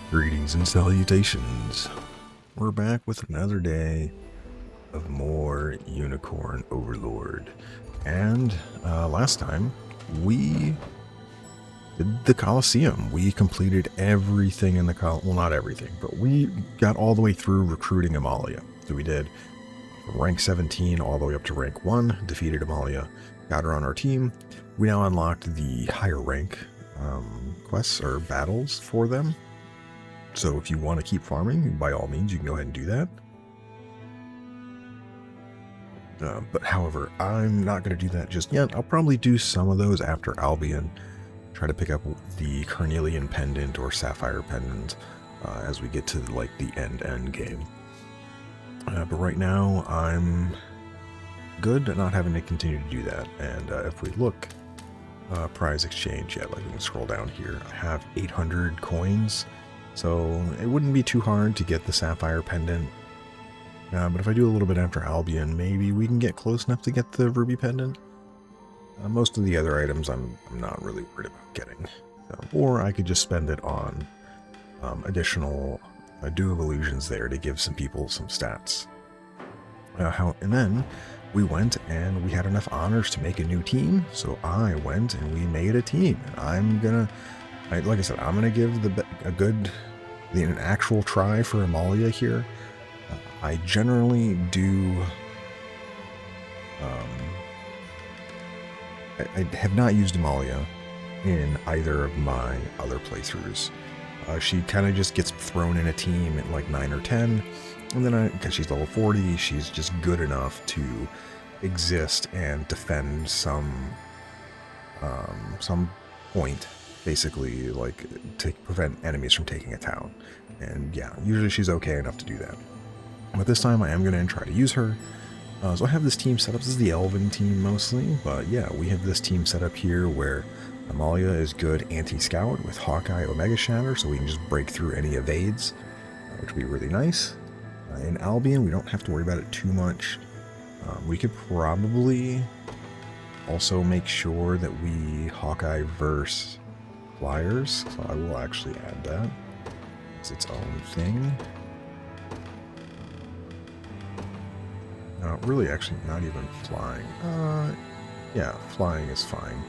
Greetings and salutations. We're back with another day of more Unicorn Overlord. And last time we did the Coliseum. We completed everything in the Coliseum. Well, not everything, but we got all the way through recruiting Amalia. So we did from rank 17 all the way up to rank 1, defeated Amalia, got her on our team. We now unlocked the higher rank quests or battles for them. So if you want to keep farming, by all means, you can go ahead and do that. But however, I'm not going to do that just yet. I'll probably do some of those after Albion. Try to pick up the Carnelian Pendant or Sapphire Pendant as we get to like the end game. But right now, I'm good at not having to continue to do that. And if we look, prize exchange, yeah, like we can scroll down here. I have 800 coins. So it wouldn't be too hard to get the Sapphire Pendant. But if I do a little bit after Albion, maybe we can get close enough to get the Ruby Pendant. Most of the other items I'm not really worried about getting. Or I could just spend it on additional Dew of Illusions there to give some people some stats. And then we went and we had enough honors to make a new team. So I went and we made a team. Like I said, I'm going to give an actual try for Amalia here. I generally do... I have not used Amalia in either of my other playthroughs. She kind of just gets thrown in a team at like 9 or 10, and then because she's level 40, she's just good enough to exist and defend some point. Basically, like, to prevent enemies from taking a town. And yeah, usually she's okay enough to do that. But this time I am going to try to use her. So I have this team set up. This is the Elven team mostly. But yeah, we have this team set up here where Amalia is good anti-scout with Hawkeye Omega Shatter. So we can just break through any evades, which would be really nice. In Albion, we don't have to worry about it too much. We could probably also make sure that we Hawkeye verse Flyers, so I will actually add that as its own thing. Really, actually, not even flying. Yeah, flying is fine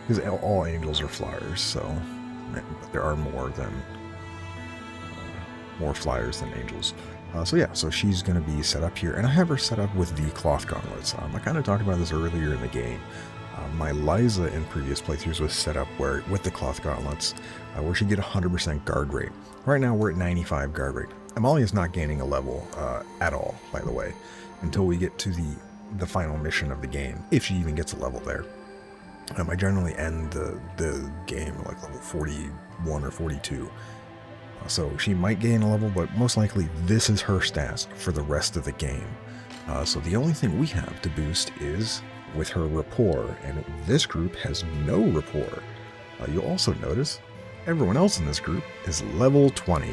because all angels are flyers. So, but there are more flyers than angels. So yeah, so she's going to be set up here, and I have her set up with the cloth gauntlets. I kind of talked about this earlier in the game. My Liza in previous playthroughs was set up with the cloth gauntlets, where she get 100% guard rate. Right now we're at 95 guard rate. Amalia's not gaining a level at all, by the way, until we get to the final mission of the game, if she even gets a level there. I generally end the game like level 41 or 42. So she might gain a level, but most likely this is her stats for the rest of the game. So the only thing we have to boost is with her rapport, and this group has no rapport. You'll also notice everyone else in this group is level 20.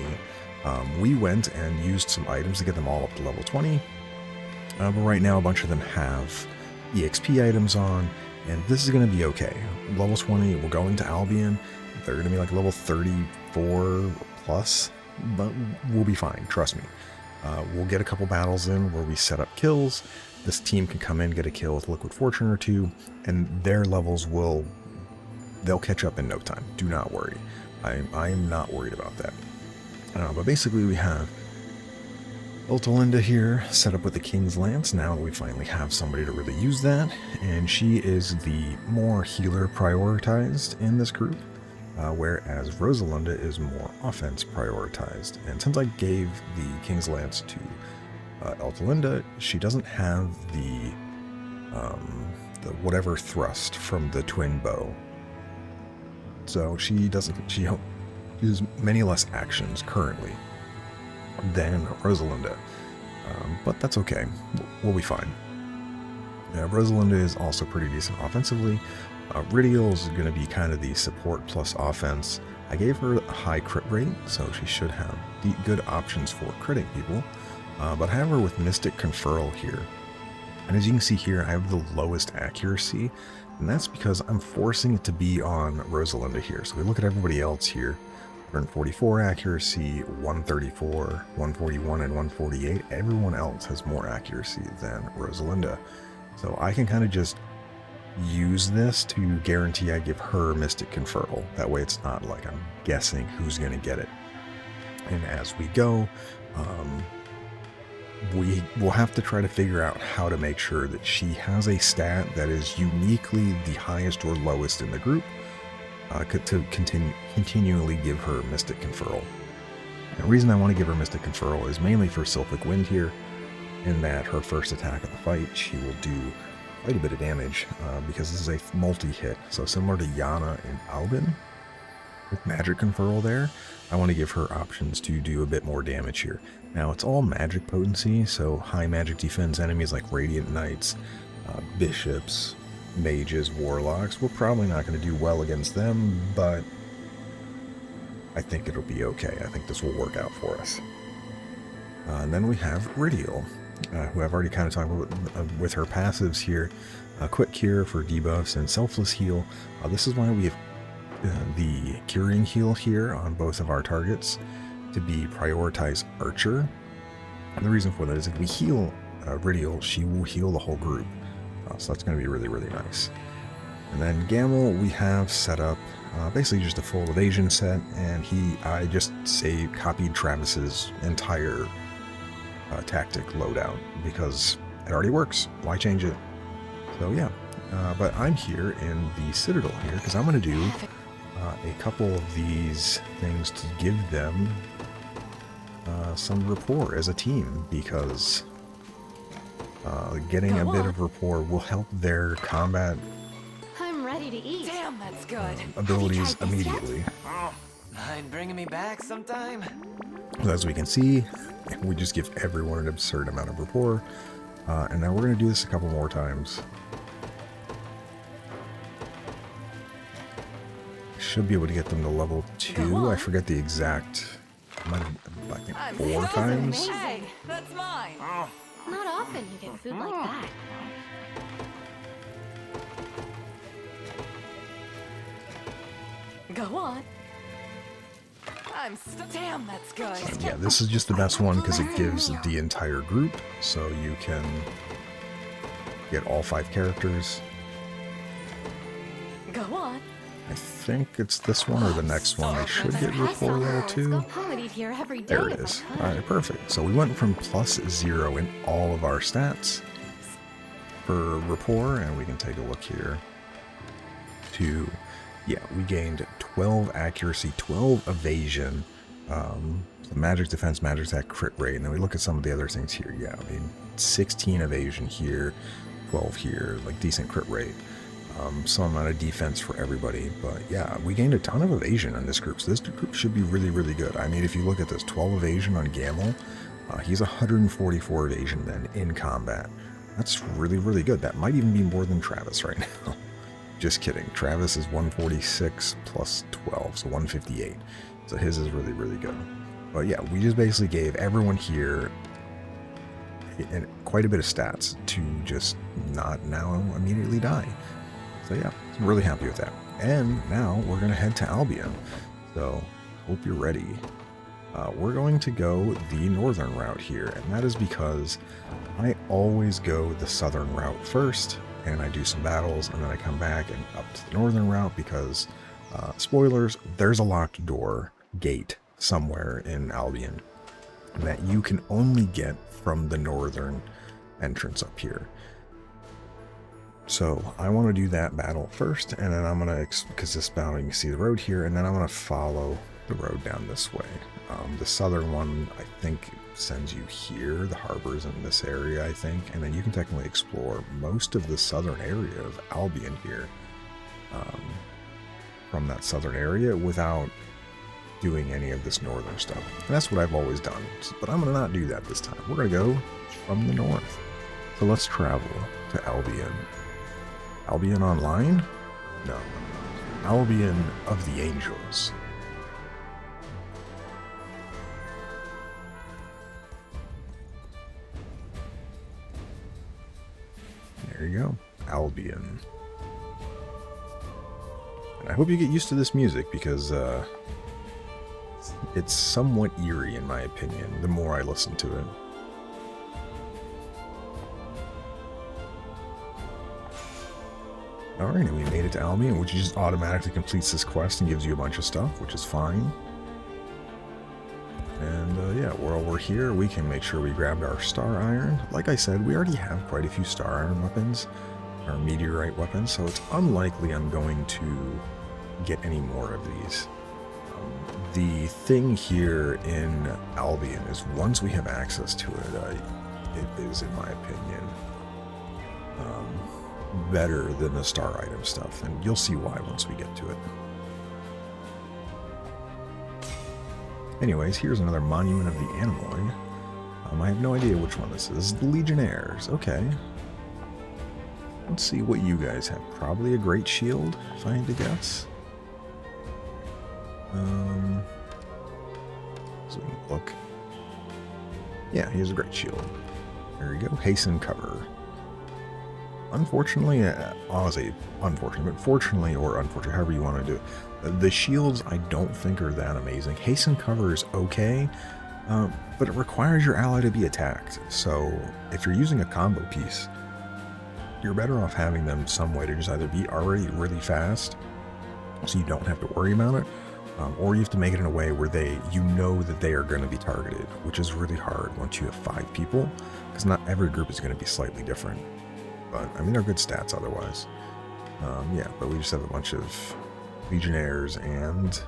We went and used some items to get them all up to level 20, but right now a bunch of them have EXP items on, and this is going to be okay. Level 20, we're going to Albion, they're going to be like level 34 plus, but we'll be fine, trust me. We'll get a couple battles in where we set up kills. This team can come in, get a kill with Liquid Fortune or two, and their levels they'll catch up in no time. Do not worry. I am not worried about that. But basically we have Ultalinda here set up with the King's Lance. Now we finally have somebody to really use that, and she is the more healer prioritized in this group, whereas Rosalinda is more offense prioritized. And since I gave the King's Lance to Ultalinda, she doesn't have the whatever thrust from the twin bow, so she has many less actions currently than Rosalinda, but that's okay, we'll be fine. Rosalinda is also pretty decent offensively. Ridial is going to be kind of the support plus offense. I gave her a high crit rate, so she should have good options for critting people. But I have her with Mystic Conferral here. And as you can see here, I have the lowest accuracy, and that's because I'm forcing it to be on Rosalinda here. So we look at everybody else here. 144 accuracy, 134, 141, and 148. Everyone else has more accuracy than Rosalinda. So I can kind of just use this to guarantee I give her Mystic Conferral. That way it's not like I'm guessing who's going to get it. And as we go, we will have to try to figure out how to make sure that she has a stat that is uniquely the highest or lowest in the group to continually give her Mystic Conferral. And the reason I want to give her Mystic Conferral is mainly for Sylphic Wind here, in that her first attack of the fight, she will do quite a bit of damage because this is a multi-hit. So similar to Yana and Albion, with Magic Conferral there, I want to give her options to do a bit more damage here. Now, it's all magic potency, so high magic defense enemies like Radiant Knights, Bishops, Mages, Warlocks, we're probably not going to do well against them, but I think it'll be okay. I think this will work out for us. And then we have Ridiel, who I've already kind of talked about with her passives here. Quick Cure for debuffs and Selfless Heal. This is why we have the Curing Heal here on both of our targets to be prioritized Archer. And the reason for that is if we heal Ridiel, she will heal the whole group. So that's going to be really, really nice. And then Gamel, we have set up basically just a full evasion set, and I just copied Travis's entire tactic loadout because it already works. Why change it? So yeah, but I'm here in the Citadel here because I'm going to do a couple of these things to give them some rapport as a team, because getting a bit of rapport will help their combat I'm ready to eat. Damn, that's good. Abilities immediately. Mind bringing me back sometime? As we can see, we just give everyone an absurd amount of rapport, and now we're going to do this a couple more times. Should be able to get them to level 2. I forget the exact. I think 4 times. Hey, that's mine. Not often you get food like that. Go on. Damn, that's good. Yeah, this is just the best one because it gives the entire group, so you can get all 5 characters. Go on. I think it's this one or the next one. I should get rapport level 2. There it is. Alright, perfect. So we went from +0 in all of our stats for rapport, and we can take a look here to, yeah, we gained 12 accuracy, 12 evasion, magic defense, magic attack, crit rate, and then we look at some of the other things here. Yeah, I mean, 16 evasion here, 12 here, like decent crit rate. Some amount of defense for everybody, but yeah, we gained a ton of evasion in this group, so this group should be really, really good. I mean, if you look at this, 12 evasion on Gamel, he's 144 evasion then in combat. That's really, really good. That might even be more than Travis right now. Just kidding. Travis is 146 plus 12, so 158. So his is really, really good. But yeah, we just basically gave everyone here quite a bit of stats to just not now immediately die. So yeah, I'm really happy with that. And now we're going to head to Albion. So hope you're ready. We're going to go the northern route here, and that is because I always go the southern route first, and I do some battles, and then I come back and up to the northern route because, spoilers, there's a locked gate somewhere in Albion that you can only get from the northern entrance up here. So I want to do that battle first, and then I'm going to, because this battle, you can see the road here, and then I'm going to follow the road down this way. The southern one, I think, sends you here. The harbor's in this area, I think, and then you can technically explore most of the southern area of Albion here from that southern area without doing any of this northern stuff. And that's what I've always done, but I'm going to not do that this time. We're going to go from the north. So let's travel to Albion. Albion Online? No. Albion of the Angels. There you go. Albion. And I hope you get used to this music because it's somewhat eerie in my opinion, the more I listen to it. Alright, and we made it to Albion, which just automatically completes this quest and gives you a bunch of stuff, which is fine. And yeah, while we're here, we can make sure we grabbed our Star Iron. Like I said, we already have quite a few Star Iron weapons, or Meteorite weapons, so it's unlikely I'm going to get any more of these. The thing here in Albion is once we have access to it, it is, in my opinion, better than the Star Item stuff, and you'll see why once we get to it. Anyways, here's another Monument of the Animoid. I have no idea which one this is. This is the Legionnaires. Okay. Let's see what you guys have. Probably a Great Shield, if I had to guess. So we can look. Yeah, he has a Great Shield. There you go. Hasten Cover. Unfortunately, I'll say unfortunately, but fortunately or unfortunately, however you want to do it, the shields I don't think are that amazing. Hasten Cover is okay, but it requires your ally to be attacked. So if you're using a combo piece, you're better off having them some way to just either be already really fast, so you don't have to worry about it, or you have to make it in a way where you know that they are going to be targeted, which is really hard once you have 5 people, because not every group is going to be slightly different. But, I mean, they're good stats otherwise. Yeah, but we just have a bunch of Legionnaires and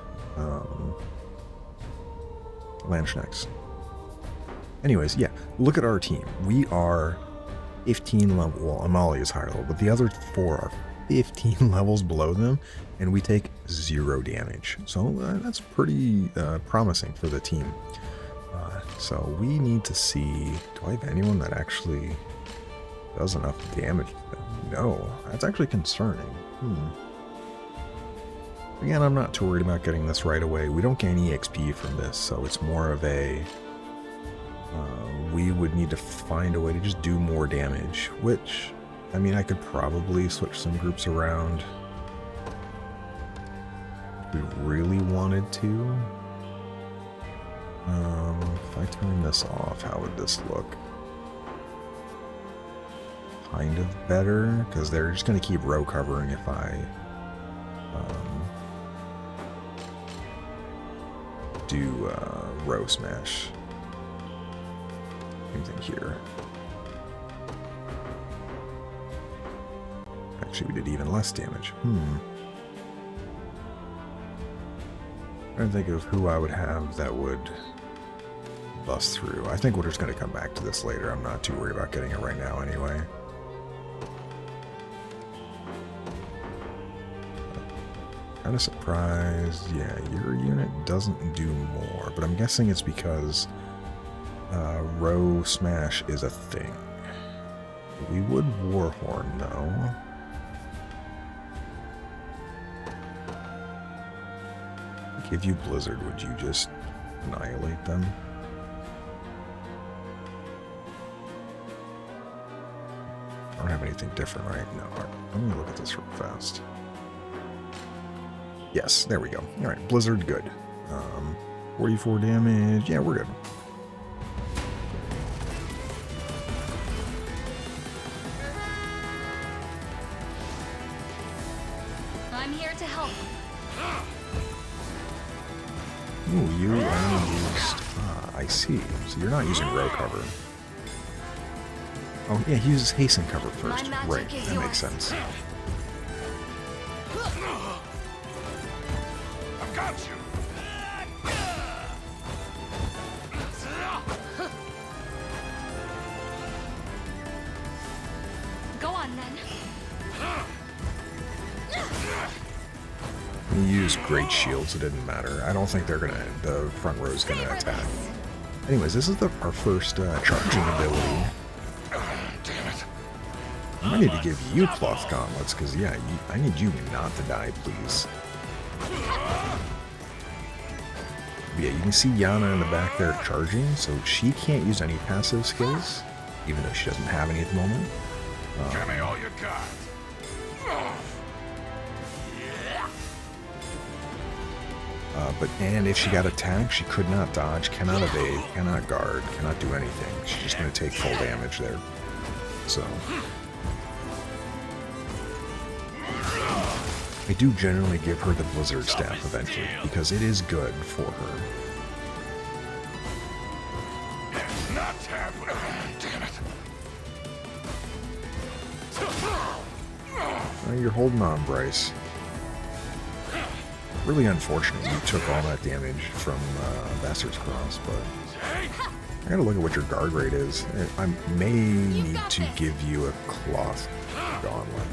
Landsknechts. Anyways, yeah, look at our team. We are 15 level, well, Amalia is higher level, but the other 4 are 15 levels below them, and we take 0 damage. So that's pretty promising for the team. So we need to see, do I have anyone that actually does enough damage to them? No, that's actually concerning. Again, I'm not too worried about getting this right away. We don't gain EXP from this, so it's more of a... we would need to find a way to just do more damage, which, I mean, I could probably switch some groups around if we really wanted to. If I turn this off, how would this look? Kind of better, because they're just going to keep row covering if I do row smash. Same thing here. Actually, we did even less damage. I'm trying to think of who I would have that would bust through. I think we're just going to come back to this later. I'm not too worried about getting it right now anyway. Kind of surprised. Yeah, your unit doesn't do more, but I'm guessing it's because row smash is a thing. We would Warhorn though. If you Blizzard, would you just annihilate them? I don't have anything different, right? No. Right. Let me look at this real fast. Yes, there we go. Alright, Blizzard, good. 44 damage. Yeah, we're good. I'm here to help. Ooh, you only used... I see. So you're not using row cover. Oh, yeah, he uses hasten cover first. Right, that makes sense. I've got you. Go on then. When you use great shields, it didn't matter. I don't think they're gonna. The front row is gonna attack. Anyways, this is our first charging ability. Damn it. I need to give you cloth gauntlets, because yeah, I need you not to die, please. But yeah, you can see Yana in the back there charging, so she can't use any passive skills, even though she doesn't have any at the moment. Give me all you got. And if she got attacked, she could not dodge, cannot evade, cannot guard, cannot do anything. She's just going to take full damage there. So I do generally give her the Blizzard Staff eventually, because it is good for her. Not happening. Damn it. You're holding on, Bryce. Really unfortunate you took all that damage from Bastard's Cross, but I gotta look at what your guard rate is. I may need to give you a cloth gauntlet.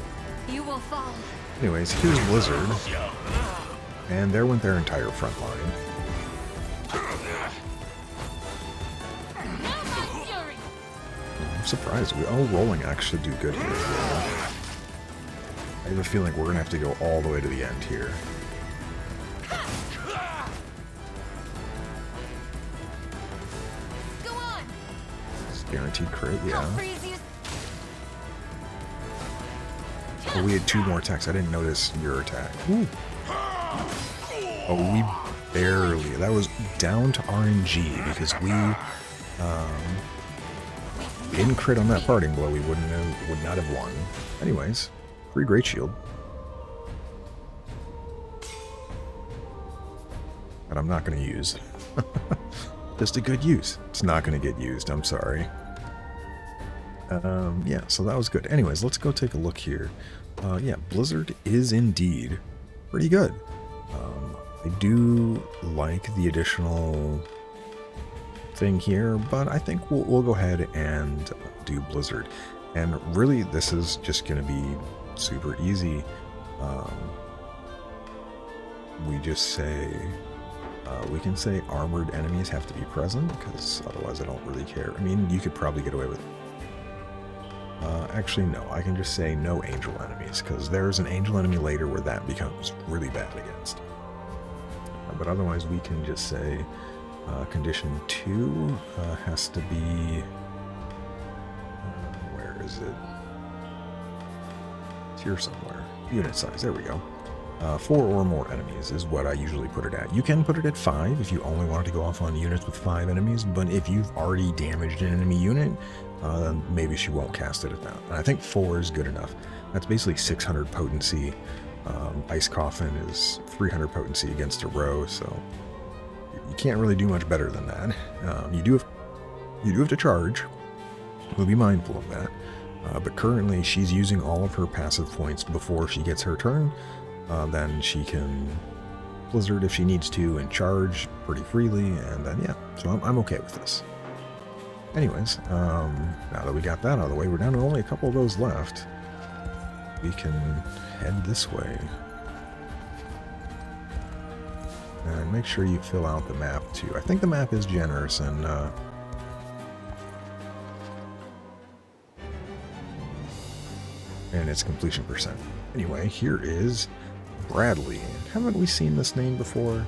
You will fall. Anyways, here's Blizzard, and there went their entire front line. I'm surprised. All rolling actually do good here. Yeah. I have a feeling we're gonna have to go all the way to the end here. Go on. It's guaranteed crit, I'll yeah. freeze you. Oh, we had 2 more attacks. I didn't notice your attack. Ooh. Oh, we barely. That was down to RNG because we didn't crit on that parting blow. We would not have won. Anyways, free Great Shield. That I'm not going to use. Just a good use. It's not going to get used. I'm sorry. Yeah, so that was good. Anyways, let's go take a look here. Yeah, Blizzard is indeed pretty good. I do like the additional thing here, but I think we'll go ahead and do Blizzard. And really, this is just going to be super easy. We just say... we can say armored enemies have to be present, because otherwise I don't really care. I mean, you could probably get away with it. Actually, no. I can just say no angel enemies, because there's an angel enemy later where that becomes really bad against. But otherwise, we can just say condition 2 has to be... where is it? It's here somewhere. Unit size. There we go. 4 or more enemies is what I usually put it at. You can put it at 5 if you only want to go off on units with 5 enemies, but if you've already damaged an enemy unit, then maybe she won't cast it at that. And I think 4 is good enough. That's basically 600 potency. Ice Coffin is 300 potency against a row, so you can't really do much better than that. You do have to charge. We'll be mindful of that. But currently, she's using all of her passive points before she gets her turn. Then she can Blizzard if she needs to and charge pretty freely, and then yeah, so I'm okay with this. Anyways, now that we got that out of the way, we're down to only a couple of those left. We can head this way. And make sure you fill out the map too. I think the map is generous and its completion percent. Anyway, here is Bradley. Haven't we seen this name before?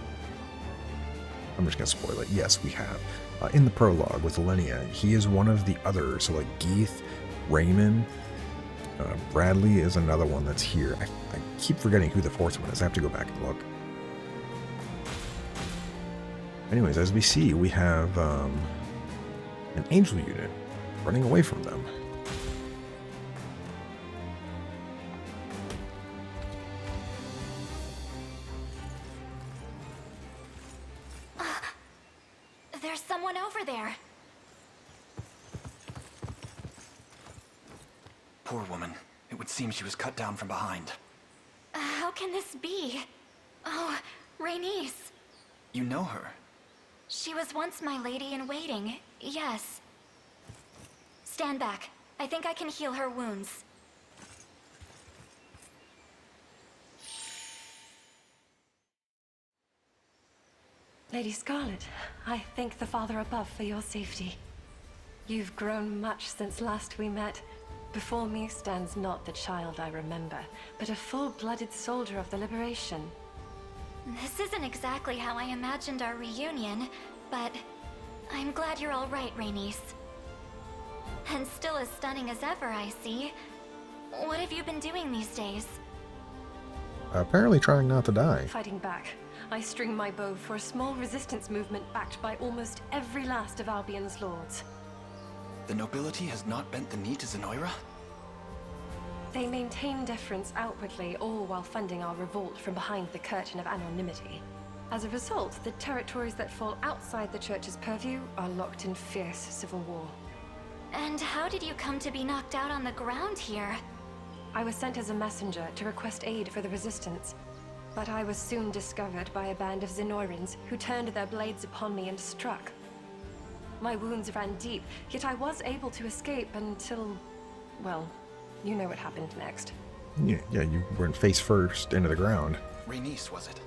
I'm just gonna spoil it. Yes, we have. In the prologue with Elenia, he is one of the others. So like Geeth, Raymond, Bradley is another one that's here. I keep forgetting who the 4th one is. I have to go back and look. Anyways, as we see, we have an angel unit running away from them. There's someone over there. Poor woman. It would seem she was cut down from behind. How can this be? Oh, Rhaenys. You know her? She was once my lady in waiting, yes. Stand back. I think I can heal her wounds. Lady Scarlet, I thank the Father above for your safety. You've grown much since last we met. Before me stands not the child I remember, but a full-blooded soldier of the Liberation. This isn't exactly how I imagined our reunion, but I'm glad you're all right, Rhaenys. And still as stunning as ever, I see. What have you been doing these days? Apparently trying not to die. Fighting back. I string my bow for a small resistance movement backed by almost every last of Albion's lords. The nobility has not bent the knee to Zenoira? They maintain deference outwardly, all while funding our revolt from behind the curtain of anonymity. As a result, the territories that fall outside the church's purview are locked in fierce civil war. And how did you come to be knocked out on the ground here? I was sent as a messenger to request aid for the resistance, but I was soon discovered by a band of Zenoirans who turned their blades upon me and struck. My wounds ran deep, yet I was able to escape until, well, you know what happened next. Yeah, you went face first into the ground. Rhaenys, was it?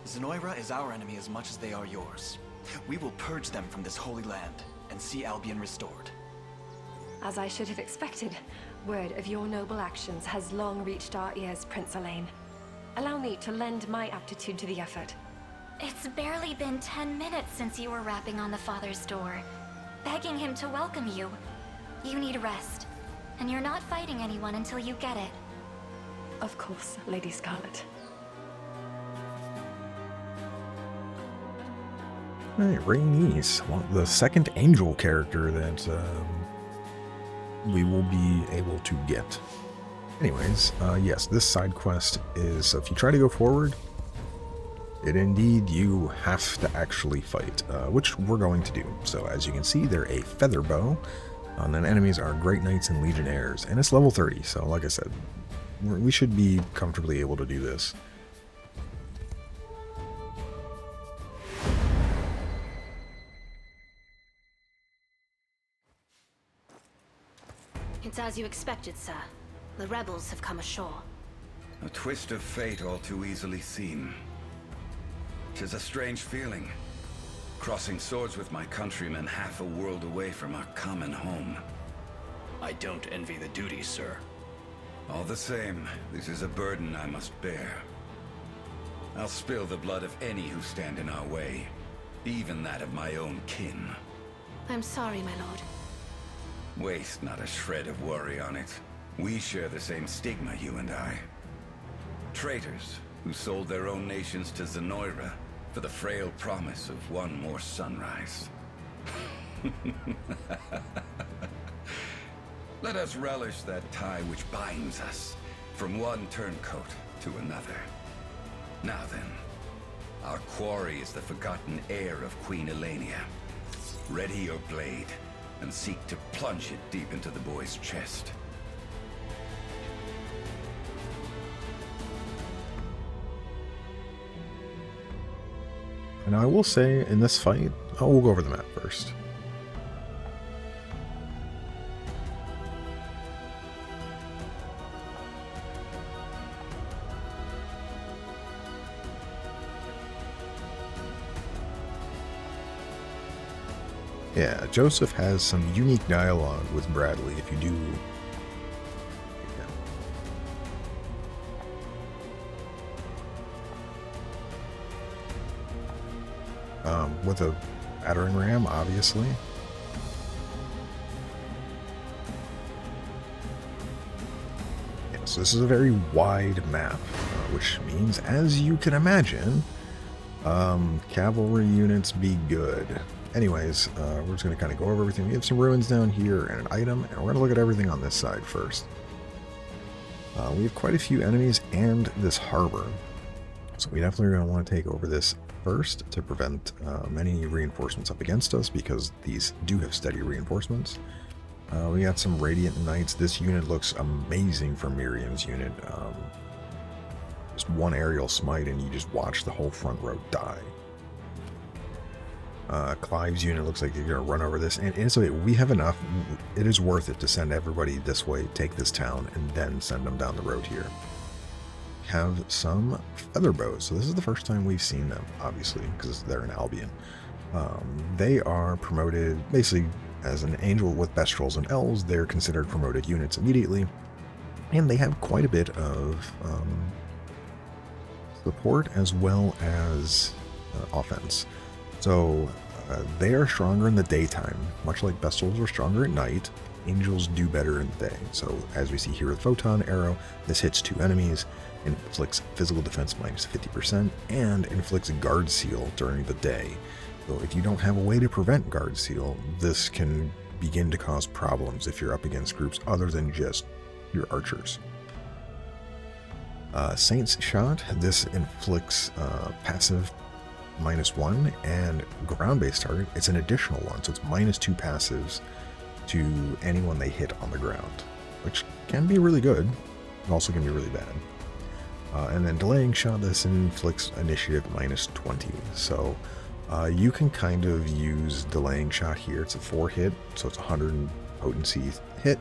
Zenoira is our enemy as much as they are yours. We will purge them from this holy land and see Albion restored. As I should have expected, word of your noble actions has long reached our ears, Prince Elaine. Allow me to lend my aptitude to the effort. It's barely been 10 minutes since you were rapping on the father's door, begging him to welcome you. You need rest, and you're not fighting anyone until you get it. Of course, Lady Scarlet. Alright, Rhaenys, well, the second angel character that we will be able to get. Anyways, yes, this side quest is, if you try to go forward, you have to actually fight, which we're going to do. So as you can see, they're a feather bow, and then enemies are Great Knights and Legionnaires, and it's level 30, so like I said, we should be comfortably able to do this. It's as you expected, sir. The rebels have come ashore. A twist of fate all too easily seen. 'Tis a strange feeling. Crossing swords with my countrymen half a world away from our common home. I don't envy the duty, sir. All the same, this is a burden I must bear. I'll spill the blood of any who stand in our way, even that of my own kin. I'm sorry, my lord. Waste not a shred of worry on it. We share the same stigma, you and I. Traitors who sold their own nations to Zenoira for the frail promise of one more sunrise. Let us relish that tie which binds us from one turncoat to another. Now then, our quarry is the forgotten heir of Queen Elenia. Ready your blade and seek to plunge it deep into the boy's chest. And I will say, in this fight, we'll go over the map first. Yeah, Joseph has some unique dialogue with Bradley, if you do. With a battering ram, obviously. Yeah, so this is a very wide map, which means, as you can imagine, cavalry units be good. Anyways, we're just going to kind of go over everything. We have some ruins down here and an item, and we're going to look at everything on this side first. We have quite a few enemies and this harbor. So we definitely are going to want to take over this first to prevent many reinforcements up against us, because these do have steady reinforcements. We got some Radiant Knights. This unit looks amazing for Miriam's unit. Just one aerial smite and you just watch the whole front row die. Clive's unit looks like they're going to run over this, and it's okay. We have enough. It is worth it to send everybody this way, take this town, and then send them down the road here. Have some feather bows. So this is the first time we've seen them, obviously, because they're in Albion. They are promoted basically as an angel with Bestrels and Elves. They're considered promoted units immediately, and they have quite a bit of support as well as offense. So They are stronger in the daytime, much like Bestals are stronger at night. Angels do better in the day. So as we see here with Photon Arrow, this hits 2 enemies, inflicts physical defense minus 50%, and inflicts Guard Seal during the day. So if you don't have a way to prevent Guard Seal, this can begin to cause problems if you're up against groups other than just your archers. Saint's Shot, this inflicts passive -1, and ground-based target, it's an additional one, so it's -2 passives to anyone they hit on the ground, which can be really good, and also can be really bad. And then Delaying Shot, this inflicts initiative -20, so you can kind of use Delaying Shot here. It's a 4 hit, so it's 100 potency hit.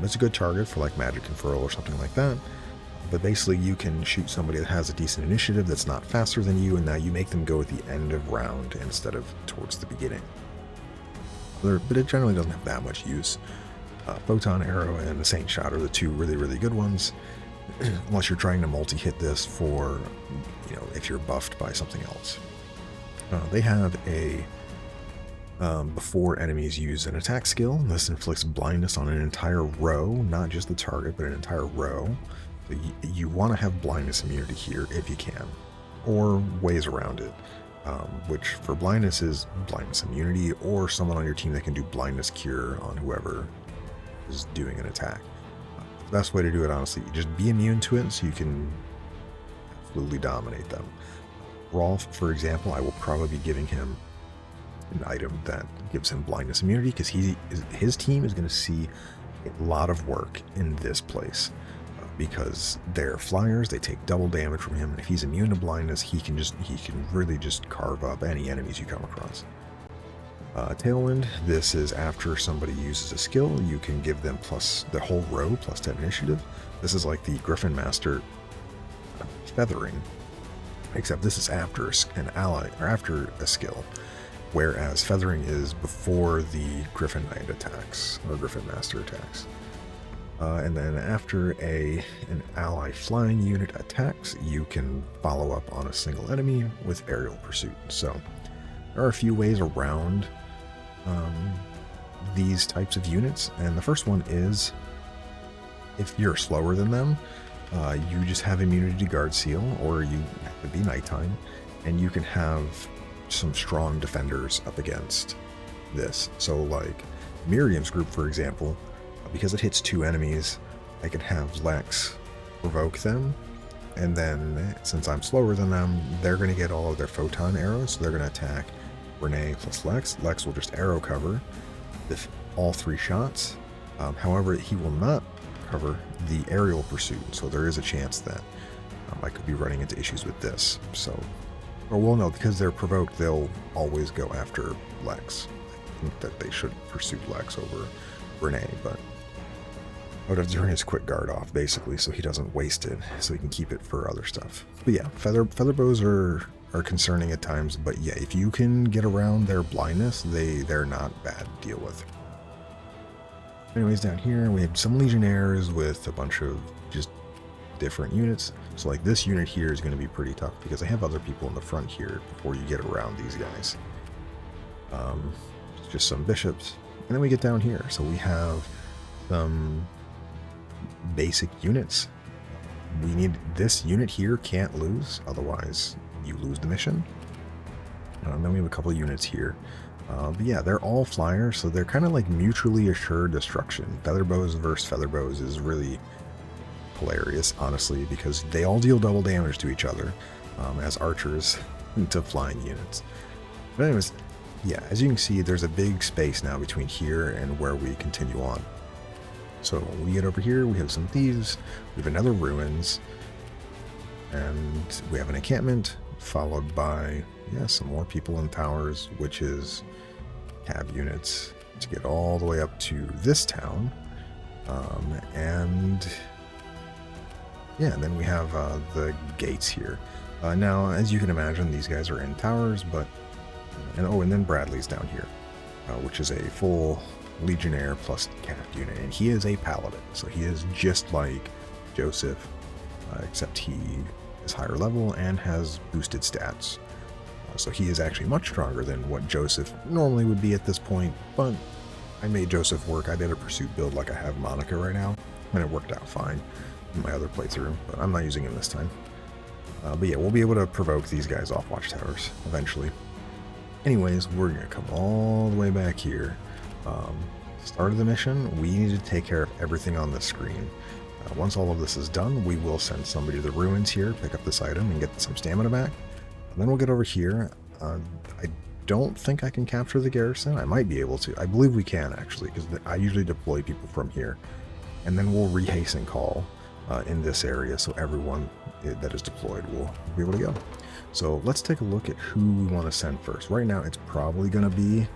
It's a good target for like magic conferral or something like that. But basically you can shoot somebody that has a decent initiative that's not faster than you, and now you make them go at the end of round instead of towards the beginning. But it generally doesn't have that much use. Photon Arrow and the Saint Shot are the 2 really, really good ones, unless you're trying to multi-hit this for, you know, if you're buffed by something else. They have a before enemies use an attack skill. This inflicts blindness on an entire row, not just the target, but an entire row. So you want to have blindness immunity here if you can, or ways around it, which for blindness is blindness immunity, or someone on your team that can do blindness cure on whoever is doing an attack. The best way to do it, honestly, just be immune to it so you can absolutely dominate them. Rolf, for example, I will probably be giving him an item that gives him blindness immunity, because his team is going to see a lot of work in this place. Because they're flyers, they take double damage from him, and if he's immune to blindness, he can really just carve up any enemies you come across. Tailwind, this is after somebody uses a skill, you can give them plus the whole row plus 10 initiative. This is like the Griffin Master feathering, except this is after an ally, or after a skill, whereas feathering is before the Griffin Knight attacks, or Griffin Master attacks. And then after an ally flying unit attacks, you can follow up on a single enemy with aerial pursuit. So there are a few ways around these types of units, and the first one is if you're slower than them, you just have immunity to Guard Seal, or you have to be nighttime, and you can have some strong defenders up against this. So like Miriam's group, for example, because it hits 2 enemies, I can have Lex provoke them, and then since I'm slower than them, they're going to get all of their photon arrows, so they're going to attack Renee plus Lex. Lex will just arrow cover all 3 shots. However, he will not cover the aerial pursuit, so there is a chance that I could be running into issues with this. So, or well, no, because they're provoked, they'll always go after Lex. I think that they should pursue Lex over Renee, but I would have to turn his quick guard off, basically, so he doesn't waste it, so he can keep it for other stuff. But yeah, feather bows are concerning at times, but yeah, if you can get around their blindness, they're not bad to deal with. Anyways, down here we have some Legionnaires with a bunch of just different units. So like this unit here is going to be pretty tough because I have other people in the front here before you get around these guys. Just some bishops, and then we get down here. So we have some basic units. We need this unit here, can't lose, otherwise you lose the mission. And then we have a couple of units here. But yeah, they're all flyers, so they're kind of like mutually assured destruction. Featherbows versus featherbows is really hilarious, honestly, because they all deal double damage to each other as archers to flying units. But anyways, yeah, as you can see, there's a big space now between here and where we continue on. So when we get over here, we have some thieves, we have another ruins, and we have an encampment, followed by, yeah, some more people in towers, which is cav units to get all the way up to this town. And yeah, and then we have the gates here. Now, as you can imagine, these guys are in towers, but, and then Bradley's down here, which is a full Legionnaire plus cav unit, and he is a paladin, so he is just like Joseph, except he is higher level and has boosted stats. So he is actually much stronger than what Joseph normally would be at this point, but I made Joseph work. I did a pursuit build like I have Monica right now, and it worked out fine in my other playthrough, but I'm not using him this time. But yeah, we'll be able to provoke these guys off watchtowers eventually. Anyways, we're going to come all the way back here. Start of the mission, we need to take care of everything on the screen. Once all of this is done, we will send somebody to the ruins here, pick up this item, and get some stamina back. And then we'll get over here. I don't think I can capture the garrison. I might be able to. I believe we can, actually, because I usually deploy people from here. And then we'll Hastened Call in this area, so everyone that is deployed will be able to go. So let's take a look at who we want to send first. Right now, it's probably going to be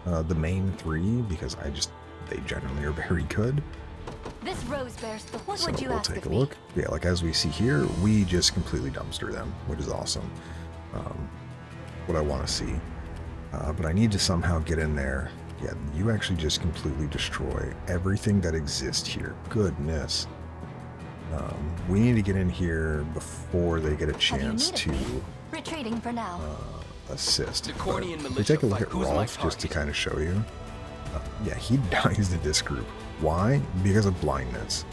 the main three, because they generally are very good. This rose bears the... What So would you we'll ask take of a me? look. Yeah, like as we see here, we just completely dumpster them, which is awesome. What I want to see. But I need to somehow get in there. Yeah, you actually just completely destroy everything that exists here. Goodness. We need to get in here before they get a chance to Retreating for now. assist. The But Cornian if we militia take a look fight. at Who's my Rolf, just to target? kind of show you. Yeah, he dies to this group. Why? Because of blindness.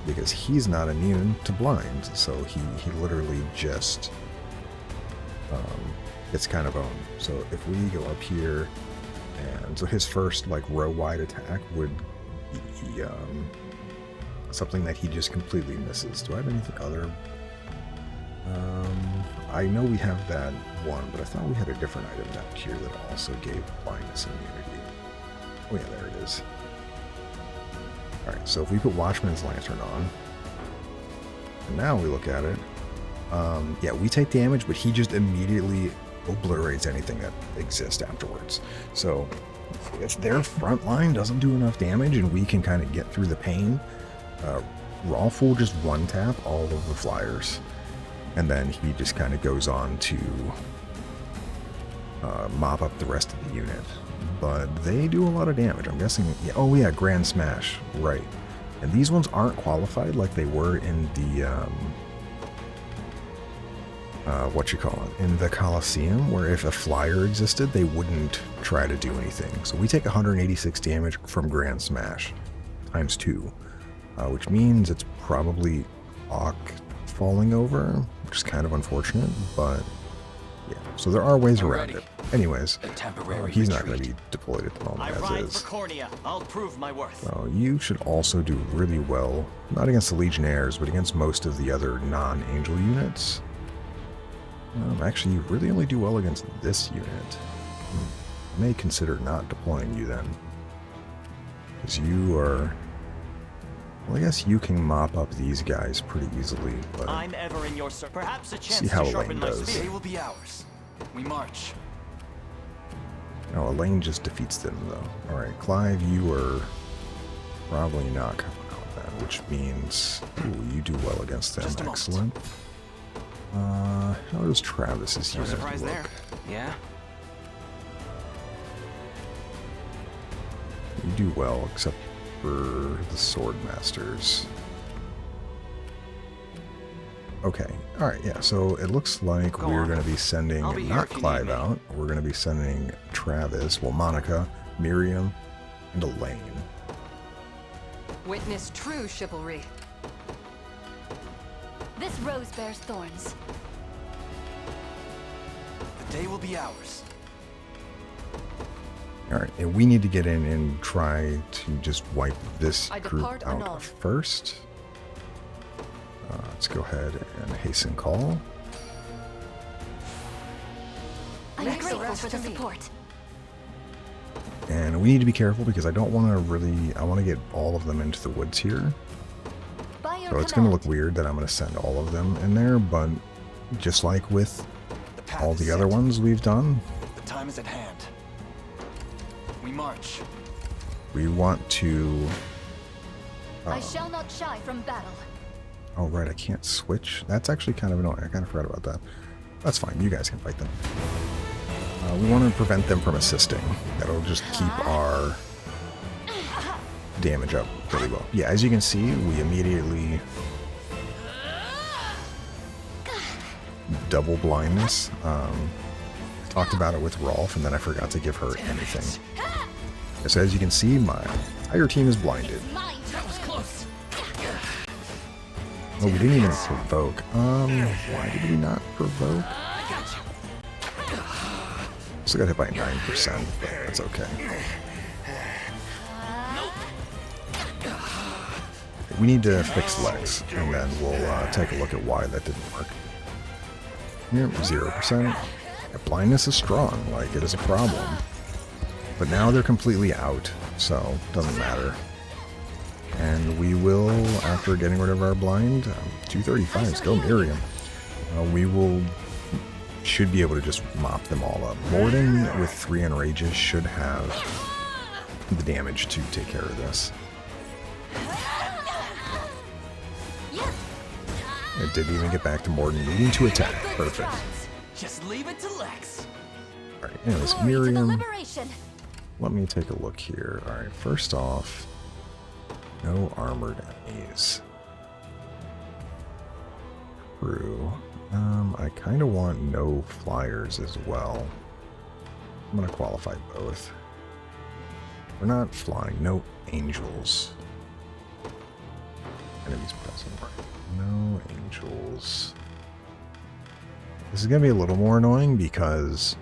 Because he's not immune to blind, so he literally just gets kind of owned. So if we go up here, and so his first like row wide attack would be something that he just completely misses. Do I have anything other? I know we have that one, but I thought we had a different item down here that also gave blindness immunity. Oh yeah, there it is. Alright, so if we put Watchman's Lantern on, and now we look at it, yeah, we take damage, but he just immediately obliterates anything that exists afterwards. So if their front line doesn't do enough damage and we can kind of get through the pain, Rolf will just one-tap all of the flyers, and then he just kind of goes on to mop up the rest of the unit. But they do a lot of damage. I'm guessing, yeah, oh yeah, Grand Smash, right. And these ones aren't qualified like they were in the, in the Coliseum, where if a flyer existed, they wouldn't try to do anything. So we take 186 damage from Grand Smash, times 2, which means it's probably Auk falling over, which is kind of unfortunate, but yeah. So there are ways around it. Anyways, A temporary he's not going to retreat. be deployed at the I moment ride as is. for Cornia. I'll prove my worth. So you should also do really well, not against the Legionnaires, but against most of the other non-Angel units. Actually, you really only do well against this unit. I may consider not deploying you then. Because you are... Well, I guess you can mop up these guys pretty easily, but... I'm ever in your service. Perhaps a chance See how to sharpen Elaine my does. spear. They will be ours. We march. No, Elaine just defeats them, though. Alright, Clive, you are probably not coming out with that, which means... Ooh, you do well against them. Just a moment. Excellent. How does Travis's No unit surprise look? there. Yeah. You do well, except for the Sword Masters. Okay, alright, yeah, so it looks like Go we're on. going to be sending, I'll be here not if you need Clive me. out, we're going to be sending Travis, well, Monica, Miriam, and Elaine. Witness true chivalry. This rose bears thorns. The day will be ours. Alright, and we need to get in and try to just wipe this I group depart out anon. first. Let's go ahead and Hasten Call. I'm Next grateful arrest for the to me. support. And we need to be careful because I don't want to really, I want to get all of them into the woods here. By your So it's going to look command. weird that I'm going to send all of them in there, but just like with The path all is the other set. ones we've done, The time is at hand. We march. we want to... I shall not shy from battle. Oh, right, I can't switch. That's actually kind of annoying. I kind of forgot about that. That's fine. You guys can fight them. We want to prevent them from assisting. That'll just keep our damage up really well. Yeah, as you can see, we immediately double blindness. talked about it with Rolf, and then I forgot to give her anything. So as you can see, my entire team is blinded. That was close. Oh, we didn't even provoke. Why did we not provoke? Still got hit by 9%, but that's okay. We need to fix Lex, and then we'll take a look at why that didn't work. Yep, 0%. Yeah, blindness is strong, like it is a problem. But now they're completely out, so doesn't matter. And we will, after getting rid of our blind, 235s, go Miriam. Should be able to just mop them all up. Morden with 3 Enrages should have the damage to take care of this. It didn't even get back to Morden, needing to attack. Perfect. Just leave it to Lex. Alright, anyways, Miriam. Let me take a look here. Alright, first off, no armored enemies. True. I kind of want no flyers as well. I'm going to qualify both. We're not flying. No angels. Enemies present. No angels. This is going to be a little more annoying because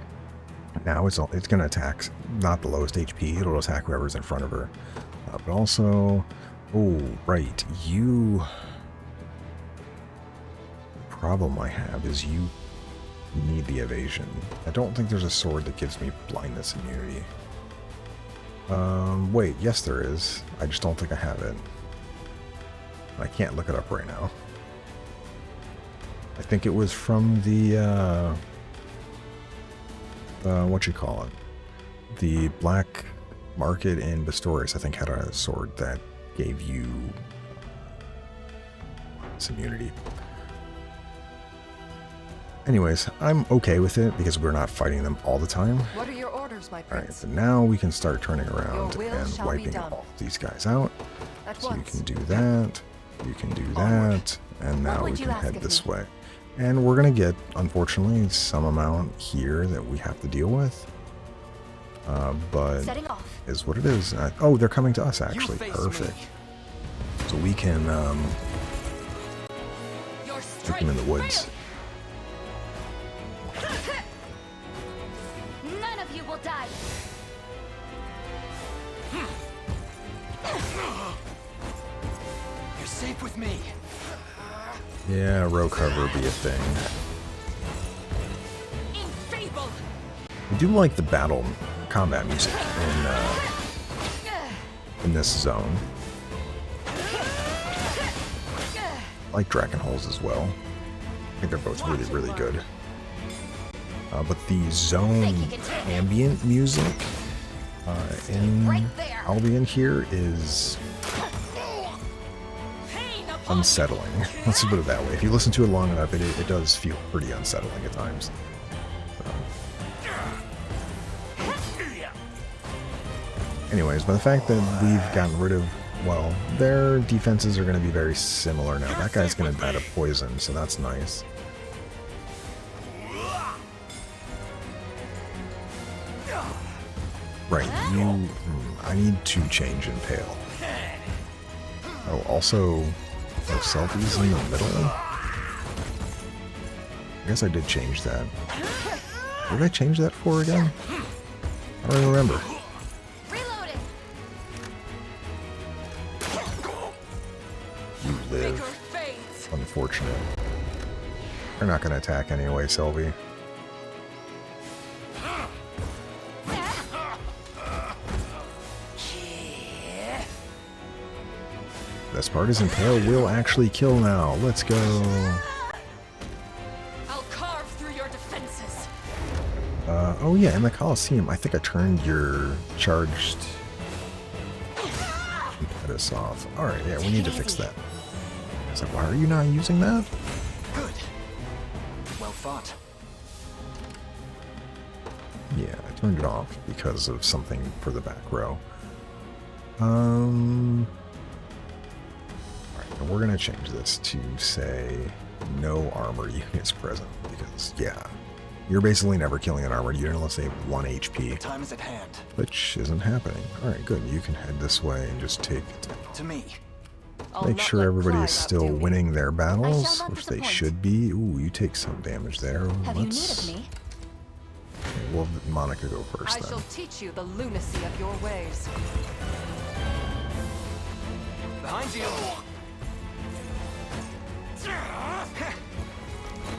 now it's going to attack not the lowest HP. It'll attack whoever's in front of her. But also... Oh, right. You... problem I have is you need the evasion. I don't think there's a sword that gives me blindness immunity. Wait, yes there is. I just don't think I have it. I can't look it up right now. I think it was from the, the black market in Bastoris, I think, had a sword that gave you this immunity. Anyways, I'm okay with it because we're not fighting them all the time. What are your orders, my prince? Alright, so now we can start turning around and wiping all these guys out. So you can do that, you can do that, and now we can head this way. And we're going to get, unfortunately, some amount here that we have to deal with. But is what it is. Oh, they're coming to us, actually. Perfect. So we can take them in the woods. None of you will die. You're safe with me. Yeah, row cover be a thing. I do like the combat music in this zone. I like Dragon Holes as well. I think they're both really, really good. But the zone ambient music in Albion here is unsettling. Let's put it that way. If you listen to it long enough, it does feel pretty unsettling at times. Anyways, by the fact that we've gotten rid of, well, their defenses are going to be very similar now. That guy's going to die to poison, so that's nice. Right, I need to change Impale. Oh, also, no selfies in the middle? I guess I did change that. What did I change that for again? I don't even remember. You live. Unfortunate. They're not going to attack anyway, Sylvie. Best part is Impale will actually kill now. Let's go. I'll carve through your defenses. Oh yeah, in the Coliseum, I think I turned your charged impetus off. Alright, yeah, we need to fix that. I was like, why are you not using that? Good. Well fought. Yeah, I turned it off because of something for the back row. And we're going to change this to say no armor units present because, yeah, You're basically never killing an armored unit unless they have 1 HP. Time is at hand. Which isn't happening. Alright, good. You can head this way and just take... To me. Make sure everybody is still winning their battles, not which they disappoint. should be. Ooh, you take some damage there. Have you need of me? Okay, we'll have Monica go first I then. shall teach you the lunacy of your ways. Behind you.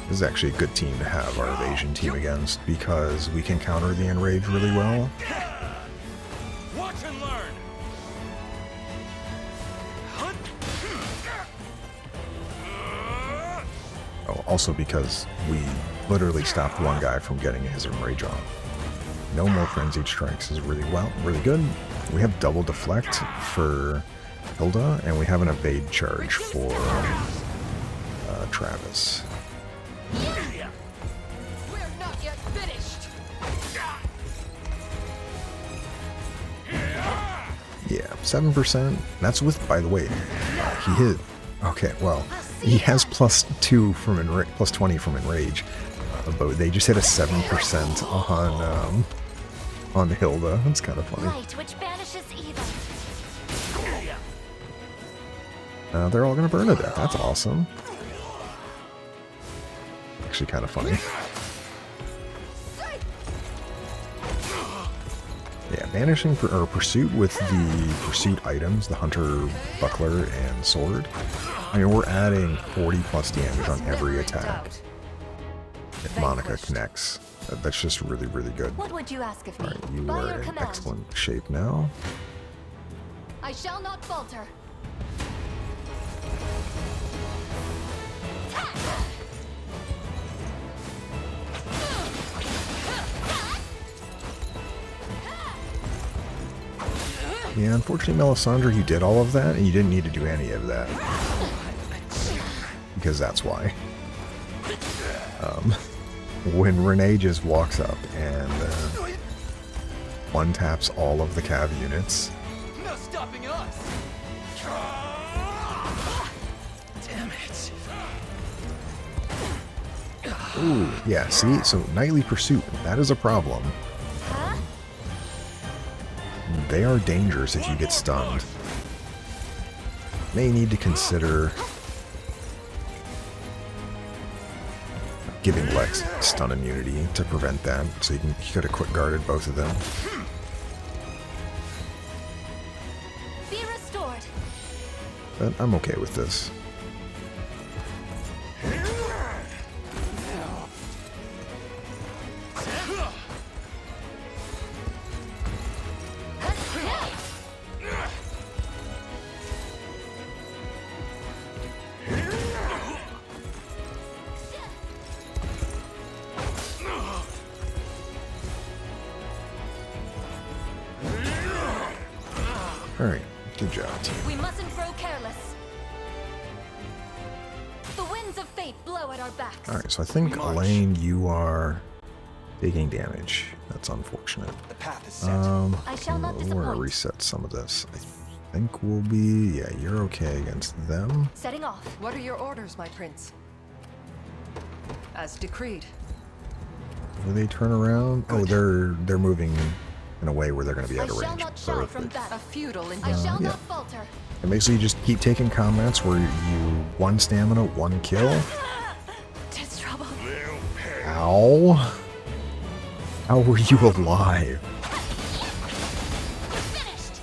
This is actually a good team to have our evasion team against because we can counter the enrage really well. Watch and learn. Oh, also because we literally stopped one guy from getting his enrage on. No more frenzied strikes is really good. We have double deflect for Hilda, and we have an evade charge for Travis. We're not yet finished. Yeah, 7%. That's with, by the way, he hit. Okay, well, he has +2 from plus 20 from enrage, but they just hit a 7% on Hilda. That's kind of funny. Light which banishes evil. They're all gonna burn to death. That's awesome. Actually, kind of funny. Yeah, banishing or pursuit with the pursuit items, the hunter, buckler, and sword. I mean, we're adding 40+ damage on every attack. If Monica connects, that's just really good. What would you ask of me? Alright, you By are your in command. excellent shape now. I shall not falter. Yeah, unfortunately, Melisandre, you did all of that, and you didn't need to do any of that. Because that's why. When Renee just walks up and one-taps all of the cav units, No stopping us. Damn it. ooh, yeah, see? So, Nightly Pursuit, that is a problem. They are dangerous if you get stunned. May need to consider giving Lex stun immunity to prevent that, so you could have quick guarded both of them. Be restored. But I'm okay with this. Alright, good job, team. We mustn't grow careless. The winds of fate blow at our backs. Alright, so I think, Elaine, you are taking damage. That's unfortunate. The path is set. I shall not We're gonna disappoint. reset some of this. I think we'll be... Yeah, you're okay against them. Setting off. What are your orders, my prince? As decreed. Will they turn around? Oh, they're moving in a way where they're going to be I out of shall range. not shy from Perfect. battle. A feudal I indeed. shall yeah. not falter. And basically just keep taking combats where you 1 stamina, 1 kill. Tis trouble. Ow. How were you alive? Finished.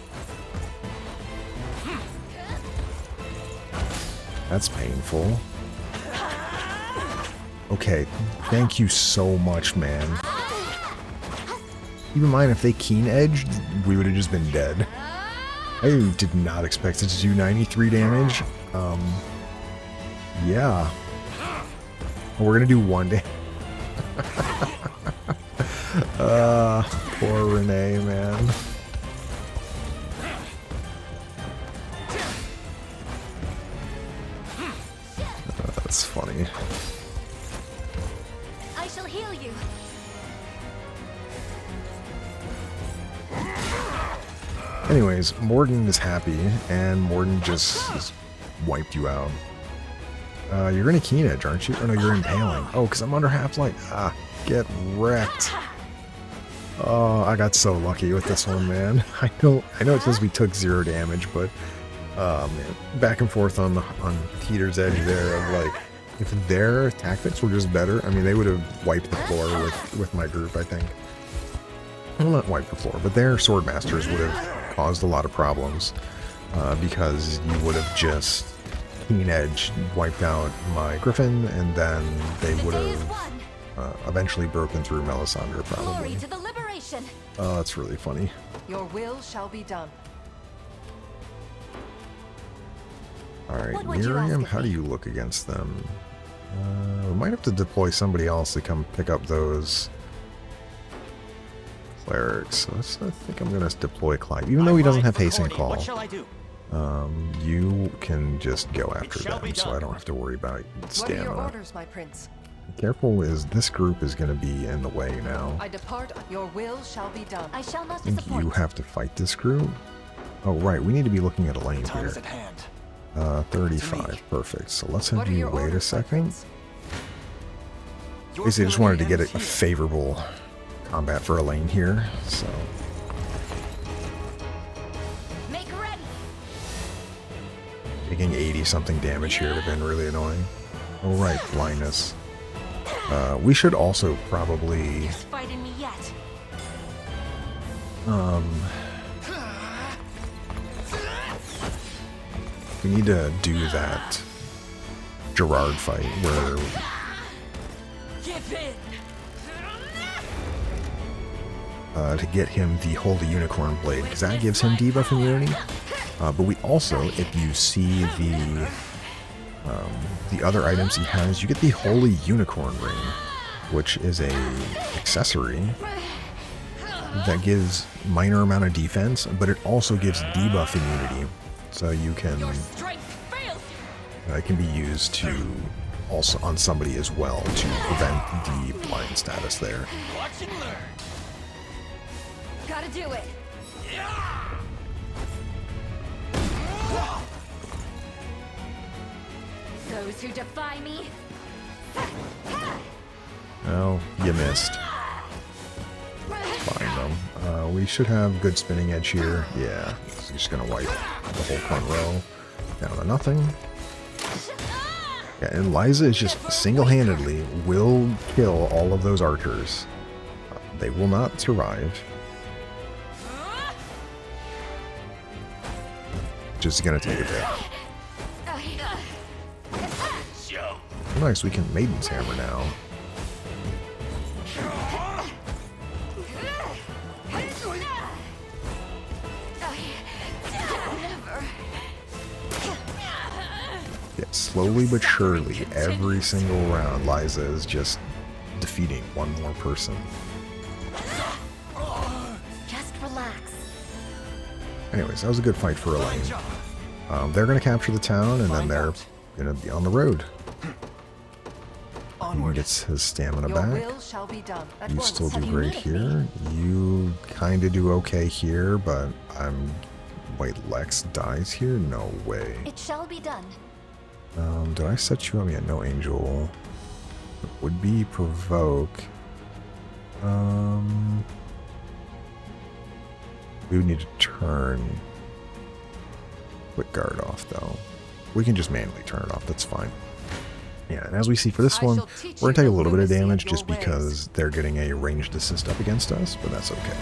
That's painful. Okay, thank you so much, man. Keep in mind, if they keen edged, we would have just been dead. I did not expect it to do 93 damage. Yeah. We're gonna do 1 day. Poor Renee, man. That's funny. I shall heal you. Anyways, Morden is happy, and Morden just wiped you out. You're gonna keen edge, aren't you? Or no, you're impaling. Oh, because I'm under half life. Ah. Get wrecked. Oh, I got so lucky with this one, man. I know it says we took 0 damage, but man, back and forth on Teeter's edge there of like, if their tactics were just better, I mean, they would have wiped the floor with my group, I think. Well, not wiped the floor, but their sword masters would have caused a lot of problems because you would have just keen edge wiped out my griffin, and then they would have eventually broken through Melisandre, probably. Oh, that's really funny. Your will shall be done. Alright, Miriam, how do you look against them? We might have to deploy somebody else to come pick up those clerics. So I think I'm going to deploy Clive. Even though he doesn't have Hastened Call, What shall I do? you can just go after them, so I don't have to worry about What are your stamina. orders, my prince? Careful, is this group is going to be in the way now. I depart. Your will shall be done. I shall not I think you have to fight this group. Oh, right, we need to be looking at a lane Time here. is at hand. 35, perfect. So let's What have are you your wait a orders, my second. prince? Your Basically, I just wanted to get ability a ends here. favorable combat for a lane here, so... Make ready. Taking 80-something damage here would have been really annoying. Oh, right, blindness. We should also probably... Fighting me yet. We need to do that Gerard fight where Give in. to get him the Holy Unicorn Blade, because that gives him debuff immunity. But we also, if you see the other items he has, you get the Holy Unicorn Ring, which is a accessory that gives minor amount of defense, but it also gives debuff immunity. So you can, it can be used to also on somebody as well to prevent the blind status there. Watch and learn. Gotta do it. Those who defy me. Oh, you missed. Fine though. We should have good spinning edge here. Yeah, he's just gonna wipe the whole front row down to nothing. Yeah, and Liza is just single-handedly will kill all of those archers. They will not survive. Just gonna take a bit. Nice, we can Maiden's Hammer now. Yeah, slowly but surely, every single round, Liza is just defeating one more person. Just relax. Anyways, that was a good fight for Elaine. They're going to capture the town, and then they're going to be on the road. He Onward. gets his stamina Your back. will shall be done. At You once. still do Have you great needed here. You kind of do okay here, but I'm... Wait, Lex dies here? No way. It shall be done. Did I set you up? Yeah, no angel. Would be provoke. We would need to turn quick guard off though. We can just manually turn it off, that's fine. Yeah, and as we see for this one, we're gonna take a little bit of damage just because they're getting a ranged assist up against us, but that's okay.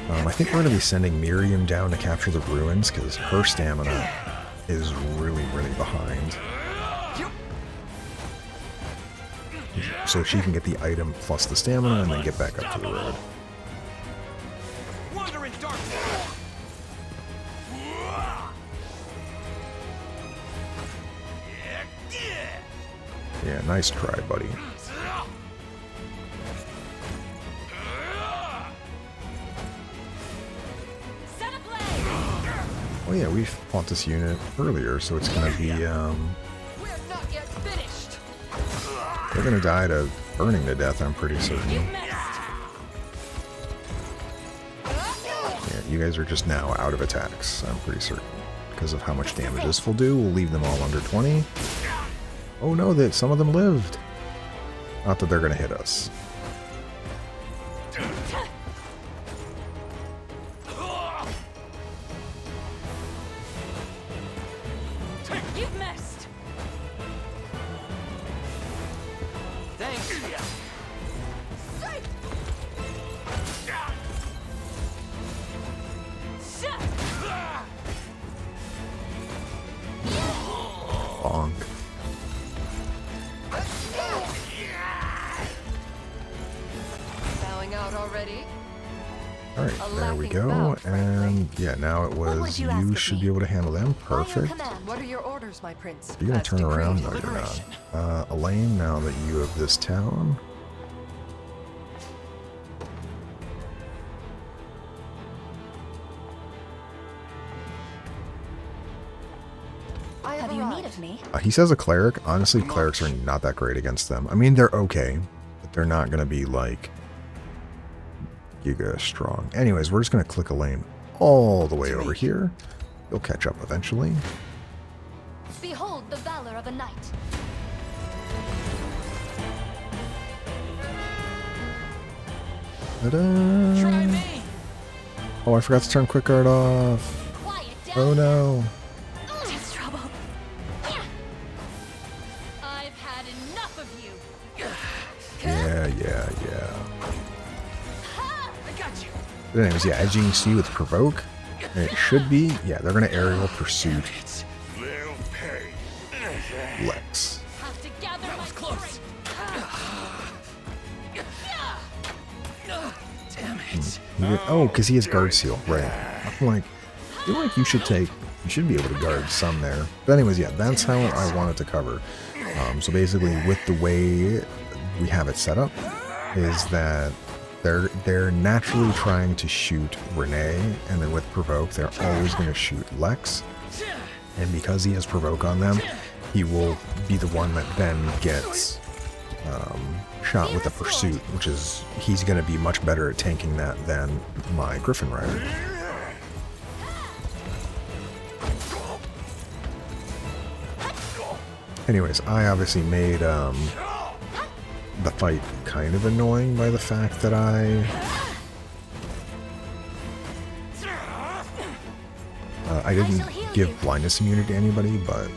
I think we're going to be sending Miriam down to capture the ruins because her stamina is really, really behind. So she can get the item plus the stamina and then get back up to the road. Wander in darkness. Yeah, nice try, buddy. Oh yeah, we fought this unit earlier, so it's going to be, We're not yet finished. they're going to die to burning to death, I'm pretty certain. Yeah, you guys are just now out of attacks, I'm pretty certain. because of how much damage this will do. We'll leave them all under 20. Oh no, that some of them lived. Not that they're going to hit us. You've missed. Thanks. Bonk. Bowing out already. Alright, there we go. And yeah, now it was you should be able to handle them. Perfect. What are your orders, my prince? You're going As to turn around? No, decreed. you're not. Elaine, now that you have this town. Have you need of me? He says a cleric. Honestly, clerics are not that great against them. I mean, they're okay, but they're not going to be like giga strong. Anyways, we're just going to click Elaine all the way over here. You'll catch up eventually. Behold the valor of a knight. Ta-da! Try me. Oh, I forgot to turn quick guard off. Quiet down. Oh no. Just trouble. I've had enough of you. Yeah. I got you. But anyways, yeah, as you can see with Provoke, and it should be, yeah, they're going to aerial pursuit Lex. Have to gather my close. Damn it. Oh, because he has guard seal, right? I'm like, I feel like you should be able to guard some there. But anyways, yeah, that's how I wanted to cover. So basically, with the way we have it set up, is that they're naturally trying to shoot Renee, and then with Provoke, they're always going to shoot Lex. And because he has Provoke on them, he will be the one that then gets shot with a pursuit, which is, he's going to be much better at tanking that than my Griffin Rider. Anyways, I obviously made the fight kind of annoying by the fact that I didn't give blindness immunity to anybody, but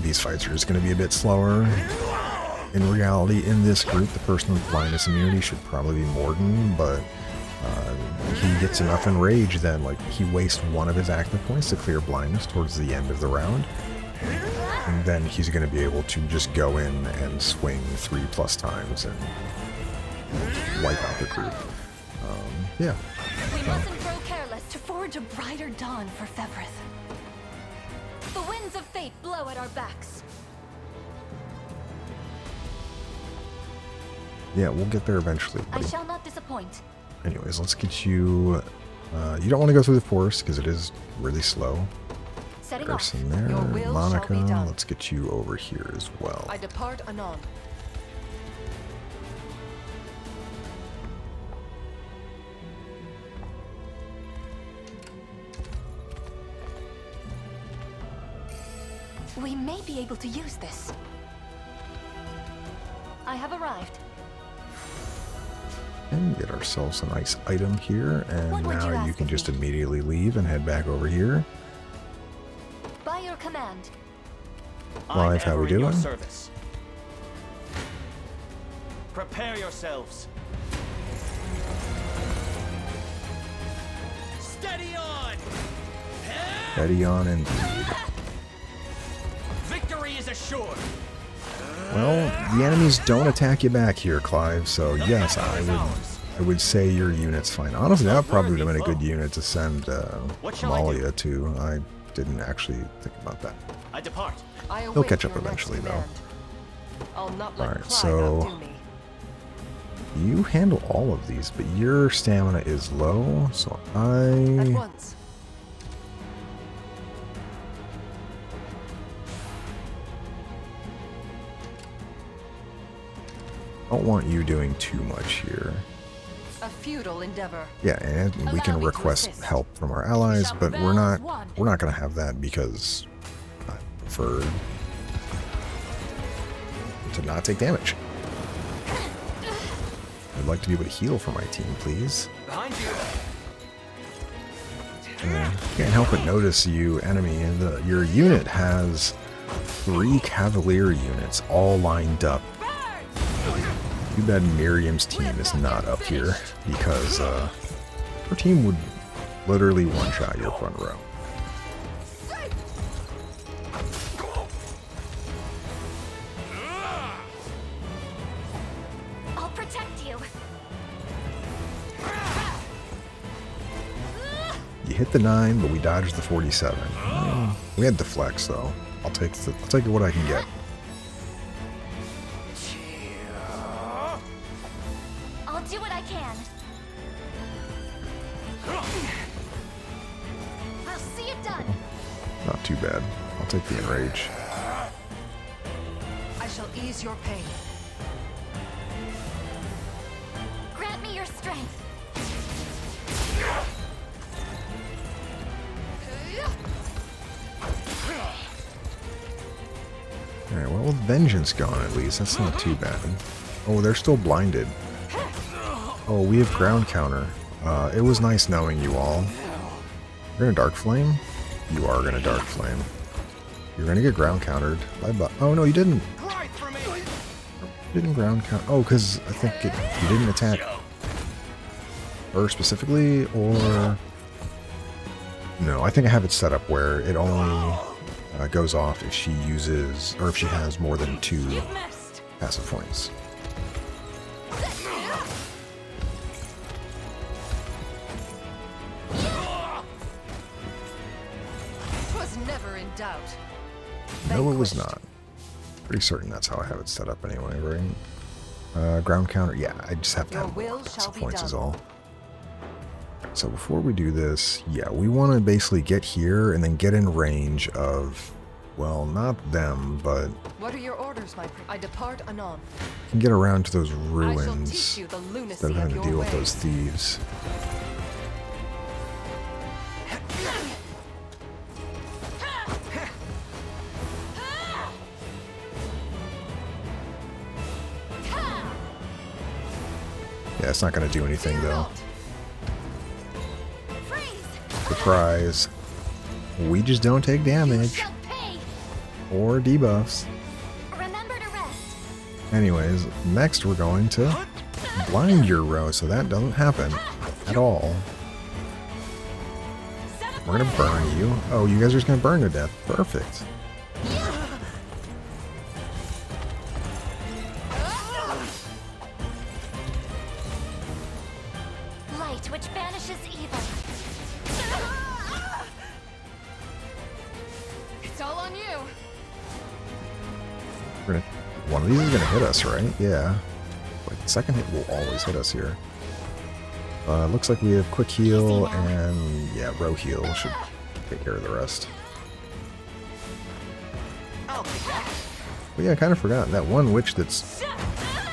these fights are just going to be a bit slower. In reality, in this group, the person with blindness immunity should probably be Morden, but he gets enough enraged that like he wastes one of his active points to clear blindness towards the end of the round. And then he's going to be able to just go in and swing 3+ times and wipe out the group. Yeah. We mustn't grow careless to forge a brighter dawn for Fevrith. The winds of fate blow at our backs. Yeah, we'll get there eventually, I buddy. shall not disappoint. Anyways, let's get you... you don't want to go through the forest because it is really slow. Setting off. Person there. Your will Monica, shall be done. let's get you over here as well. I depart anon. We may be able to use this. I have arrived. And get ourselves a nice item here, and What would you now you ask can of just me? immediately leave and head back over here. By your command. Clive, how we in your doing? service. Prepare yourselves. Steady on. Steady on indeed. Victory is assured. Well, the enemies don't attack you back here, Clive, so yes, I would say your unit's fine. Honestly, that probably would have been a good unit to send Amalia to. I didn't actually think about that. I depart. He'll catch up eventually, though. I'll not let Alright, Clive so- outdo me. You handle all of these, but your stamina is low, so At I... once. don't want you doing too much here. A futile endeavor. Yeah, and we can request help from our allies, but we're not going to have that because I prefer to not take damage. I'd like to be able to heal for my team, please. Behind you. Can't help but notice you, enemy, your unit has 3 Cavalier units all lined up. Too bad Miriam's team is not up here, because her team would literally one-shot your front row. I'll protect you. You hit the 9, but we dodged the 47. We had deflects though. I'll take what I can get. I'll do what I can. I'll see it done. Not too bad. I'll take the enrage. I shall ease your pain. Grant me your strength. Alright, well, Vengeance gone at least. That's not too bad. Oh, they're still blinded. Oh, we have ground counter. It was nice knowing you all. You're gonna Dark Flame? You are gonna Dark Flame. You're gonna get ground countered. Bye-bye. Oh, no, you didn't. You didn't ground count. Oh, because I think you didn't attack her specifically, or... No, I think I have it set up where it only goes off if she uses, or if she has more than 2 passive points. Was never in doubt. No, it was not. Pretty certain that's how I have it set up anyway, right? Ground counter, yeah, I just have to have more passive points is all. So before we do this, yeah, we want to basically get here and then get in range of, well, not them, but What are your orders, my I depart anon. can get around to those I shall ruins teach you the instead lunacy of of having to your deal with ways. those thieves. Yeah, it's not going to do anything though. Surprise. We just don't take damage or debuffs. Remember to rest. Anyways, next we're going to blind your row, so that doesn't happen at all. We're gonna burn you. Oh, you guys are just gonna burn to death. Perfect. Light which banishes evil. It's all on you. We're gonna, one of these is gonna hit us, right? Yeah. Like the second hit will always hit us here. Looks like we have quick heal and yeah, row heal should take care of the rest. But yeah, I kind of forgot that one witch that's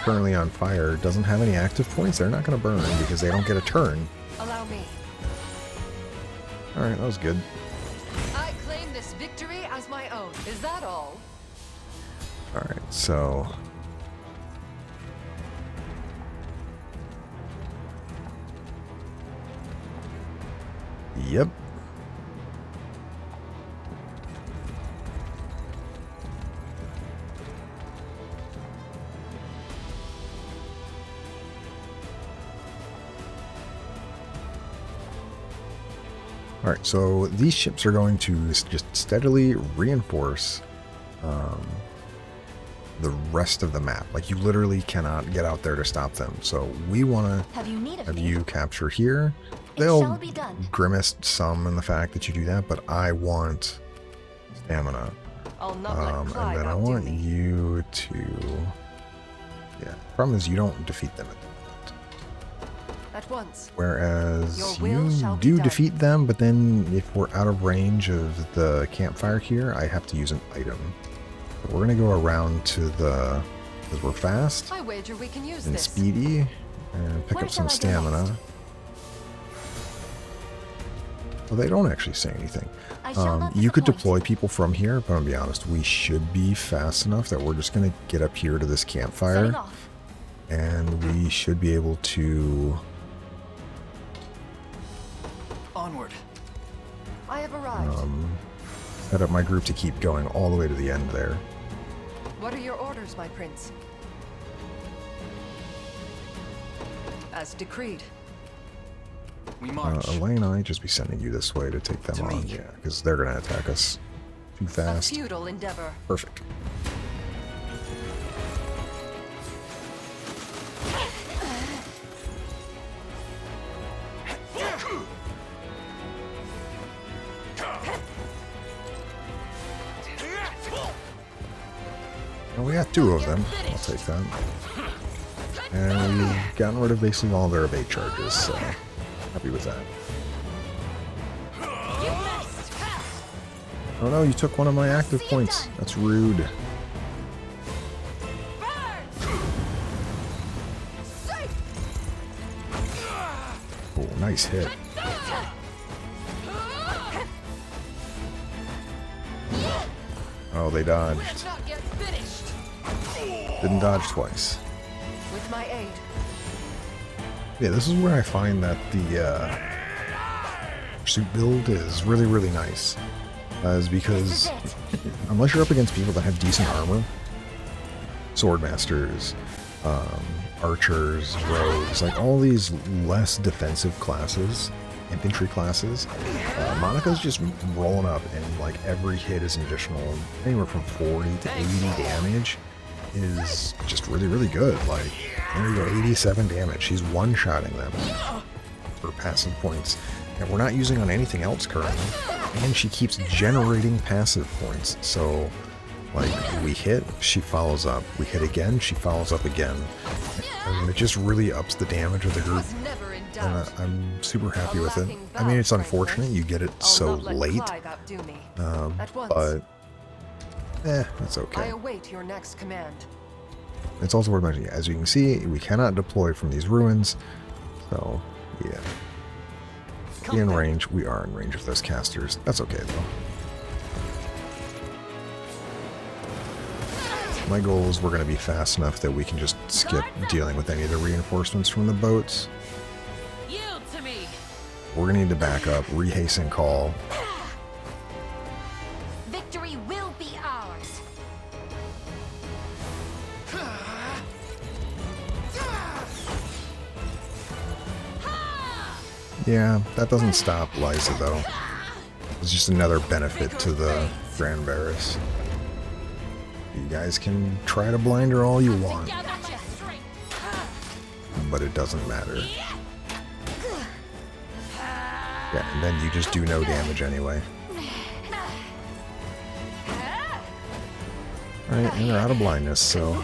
currently on fire doesn't have any active points. They're not gonna burn because they don't get a turn. Allow me. All right, that was good. I claim this victory as my own. Is that all? All right, so. Yep. All right, so these ships are going to just steadily reinforce the rest of the map. Like, you literally cannot get out there to stop them. So we want to have you capture here. They'll grimace some in the fact that you do that, but I want stamina. I'll not let Clyde And then I outdo want me. you to... Yeah, problem is you don't defeat them at the moment. At once. Whereas Your will shall you be do done. defeat them, but then if we're out of range of the campfire here, I have to use an item. But we're going to go around to the... Because we're fast I wager we can use and this. speedy. And pick Where up some shall I go stamina. Well, they don't actually say anything. I shall not You could disappoint. deploy people from here, but I'm gonna be honest, we should be fast enough that we're just gonna get up here to this campfire, Setting off. and we should be able to. Onward. I have arrived. Set up my group to keep going all the way to the end there. What are your orders, my prince? As decreed. We march. Elaine, I'd just be sending you this way to take them To on. me. Yeah, because they're gonna attack us too A fast. futile endeavor. Perfect. Well, we got 2 of them. I'll take that. And we've gotten rid of basically all their evade charges, so happy with that. Oh no, you took one of my active points. That's rude. Oh, nice hit. Oh, they dodged. Let's not get finished. Didn't dodge twice. With my aid. Yeah, this is where I find that the pursuit build is really, really nice. Is because unless you're up against people that have decent armor, swordmasters, archers, rogues, like all these less defensive classes, infantry classes, Monica's just rolling up, and like every hit is an additional anywhere from 40 to 80 damage. Is just really, really good. Like, there you go, 87 damage. She's one-shotting them for passive points. And we're not using on anything else currently. And she keeps generating passive points. So, like, we hit, she follows up. We hit again, she follows up again. I mean, it just really ups the damage of the group. Was never in And doubt. I'm super happy with it. I mean, it's unfortunate you get it I'll so not let late. Clive outdo me. At once. But, it's I okay. await your next command. It's also worth mentioning, as you can see, we cannot deploy from these ruins. So, yeah. Be in range. We are in range of those casters. That's okay, though. My goal is we're going to be fast enough that we can just skip dealing with any of the reinforcements from the boats. Yield to me. We're going to need to back up, Hastened Call. Victory will be ours. Yeah, that doesn't stop Liza, though. It's just another benefit to the Grand Barris. You guys can try to blind her all you want, but it doesn't matter. Yeah, and then you just do no damage anyway. Alright, and they're out of blindness, so...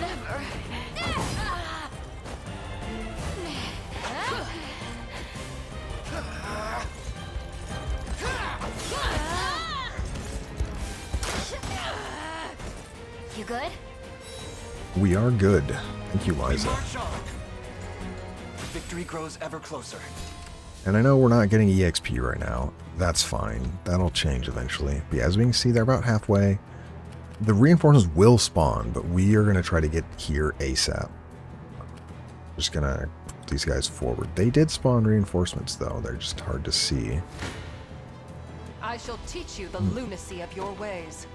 You good? We are good. Thank you, Liza. March on. Victory grows ever closer. And I know we're not getting EXP right now. That's fine. That'll change eventually. But yeah, as we can see, they're about halfway. The reinforcements will spawn, but we are going to try to get here ASAP. Just going to put these guys forward. They did spawn reinforcements, though. They're just hard to see. I shall teach you the lunacy of your ways.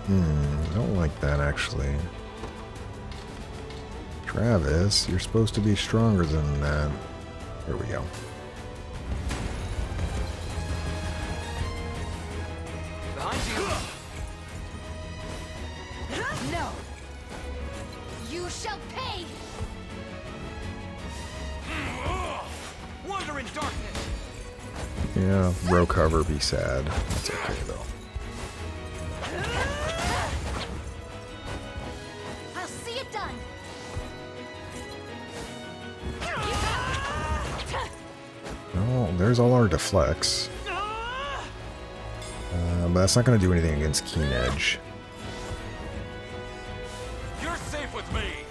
I don't like that, actually. Travis, you're supposed to be stronger than that. There we go. Behind you. No. You shall pay. Wander in darkness. Yeah, row cover, be sad. That's okay, though. I'll see it done. Oh, there's all our deflects. But that's not going to do anything against Keen Edge. You're safe with me.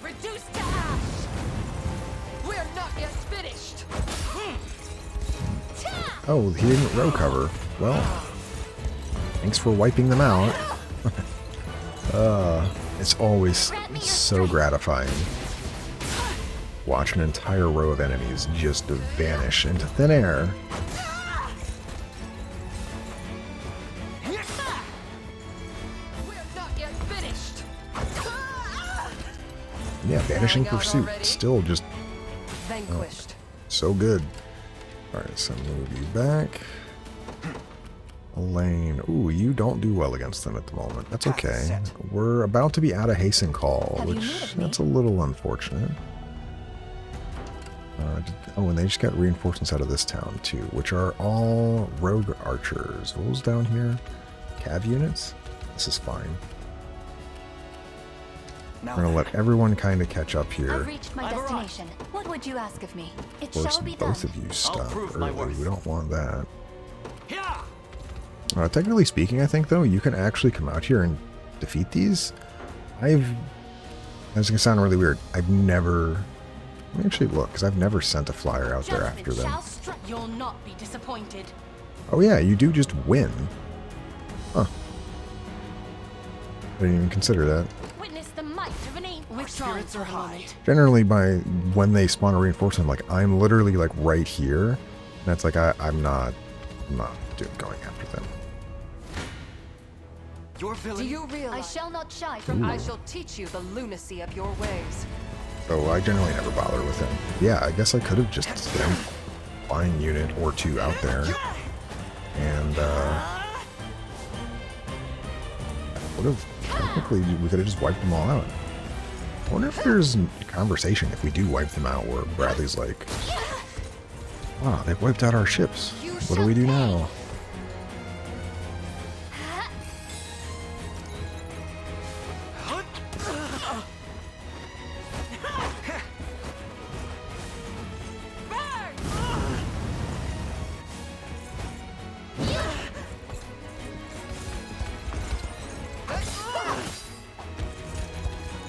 Reduce to half. Oh, he didn't row cover. Well, thanks for wiping them out. It's always so gratifying. Watch an entire row of enemies just vanish into thin air. Yeah, Vanishing Pursuit. Still just Vanquished. so good. Alright, so move you back. Elaine. Ooh, you don't do well against them at the moment. That's okay. We're about to be out of Hastened Call, which that's a little unfortunate. Oh, and they just got reinforcements out of this town too, which are all rogue archers. Who's down here? Cav units? This is fine. We're gonna let everyone kind of catch up here. I've reached my destination. What would you ask of me? It Force shall be done. both of you stop prove my early. worth. We don't want that. Technically speaking, I think though you can actually come out here and defeat these. That's gonna sound really weird. I've never. Let me actually look, because I've never sent a flyer out there after them. You'll not be disappointed. Oh yeah, you do just win. Huh. I didn't even consider that. Witness the might of an angel. Withdrawn for a moment. Generally, when they spawn a reinforcement, like I'm literally like right here, and that's like I'm not going after them. Your Do villain. you realize? I shall not shy from. I shall teach you the lunacy of your ways. So I generally never bother with him. Yeah, I guess I could have just sent a flying unit or two out there, and would have technically we could have just wiped them all out. I wonder if there's a conversation if we do wipe them out where Bradley's like, "Wow, they've wiped out our ships. What do we do now?"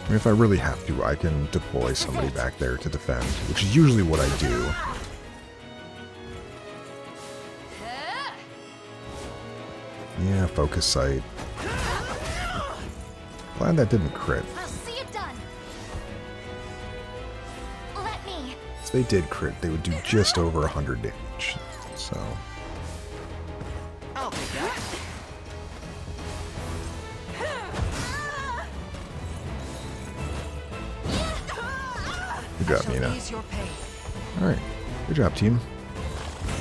I mean, if I really have to, I can deploy somebody back there to defend, which is usually what I do. Yeah, focus sight. Glad that didn't crit. I'll see it done. Let me. If they did crit, they would do just over 100 damage. So, I'll take that. good job, Shall Nina. ease your pain. All right, good job, team.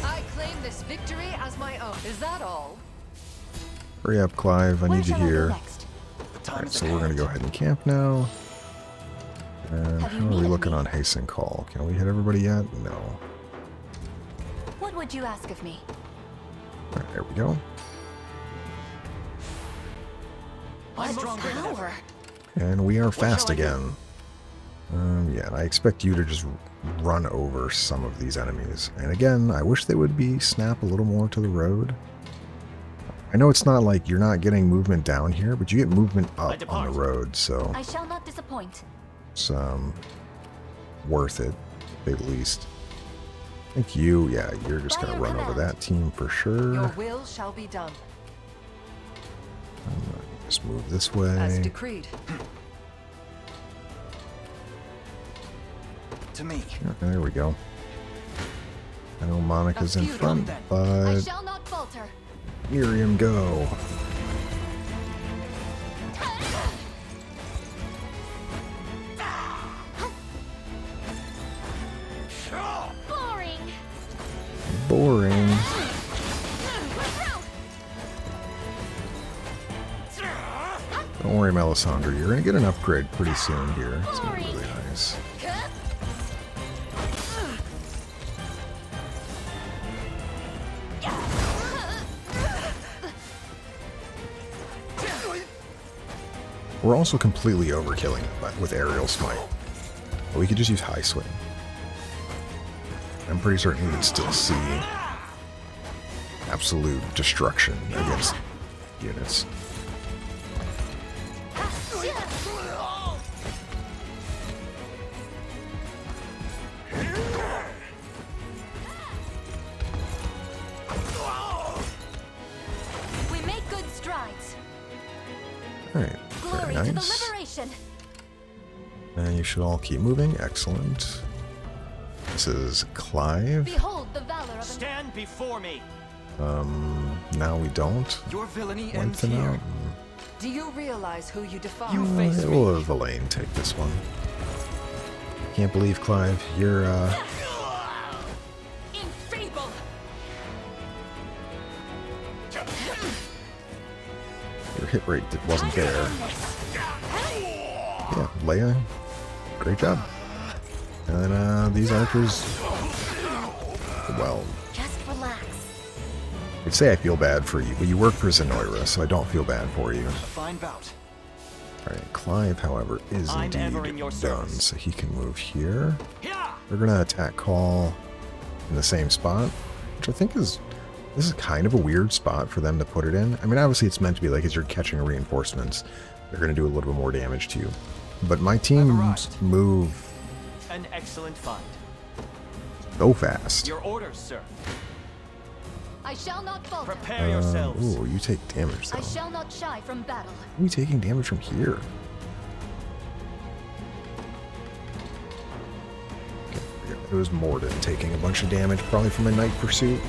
I claim this victory as my own. Is that all? Hurry up, Clive. I Where need you shall I go here. next? The time Alright, is so at we're going to hand. go ahead and camp now. And Have you how are we needed looking me? on Hastened Call? Can we hit everybody yet? No. What would you ask of me? Alright, there we go. I'm stronger than ever. Power. And we are fast shall I do? again. Yeah, and I expect you to just run over some of these enemies. And again, I wish they would snap a little more to the road. I know it's not like you're not getting movement down here, but you get movement up on the road, so I shall not disappoint. it's worth it, at the least. I think you're just going to run over that team for sure. Your will shall be done. Just move this As way. decreed. To me. Yeah, there we go. I know Monica's in few front, then. I but shall not falter. Miriam, go. Boring. Boring. Don't worry, Melisandre. You're going to get an upgrade pretty soon here. It's going to be really nice. We're also completely overkilling it with Aerial Smite. But we could just use High Swing. I'm pretty certain we would still see absolute destruction against units. formation. And you should all keep moving. Excellent. This is Clive. Behold the valor of Stand before me. Now we don't. Your villainy Want ends to know? here. Do you realize who you defy? You face me. We'll have Elaine take this one. Can't believe, Clive, you're, enfeeble. your hit rate wasn't there. Yeah, Leia, great job. And then, these archers, well, Just relax. I'd say I feel bad for you, but you work for Zenoiran, so I don't feel bad for you. A fine bout. Alright, Clive, however, is I'm indeed ever in your done, service. so he can move here. Yeah. We're gonna attack call in the same spot, which I think is, this is kind of a weird spot for them to put it in. I mean, obviously it's meant to be like as you're catching reinforcements, they're gonna do a little bit more damage to you. But my teams move An excellent find. so fast. Your orders, sir. I shall not falter. Prepare yourselves. Ooh, you take damage I though. shall not shy from battle. Are we taking damage from here? Okay, it was Morden taking a bunch of damage, probably from a night pursuit.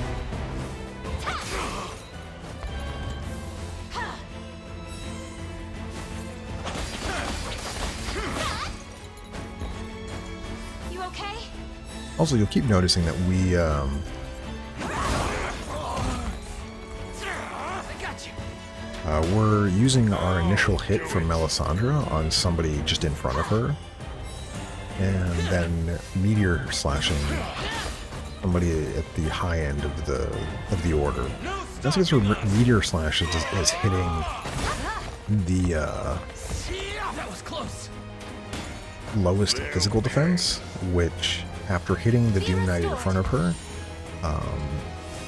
You okay? Also, you'll keep noticing that we, I got you. we're using our initial hit from Melisandre on somebody just in front of her, and then meteor slashing somebody at the high end of the order. That's because her meteor slash is hitting the That was close. lowest physical defense, which after hitting the Doom Knight in front of her,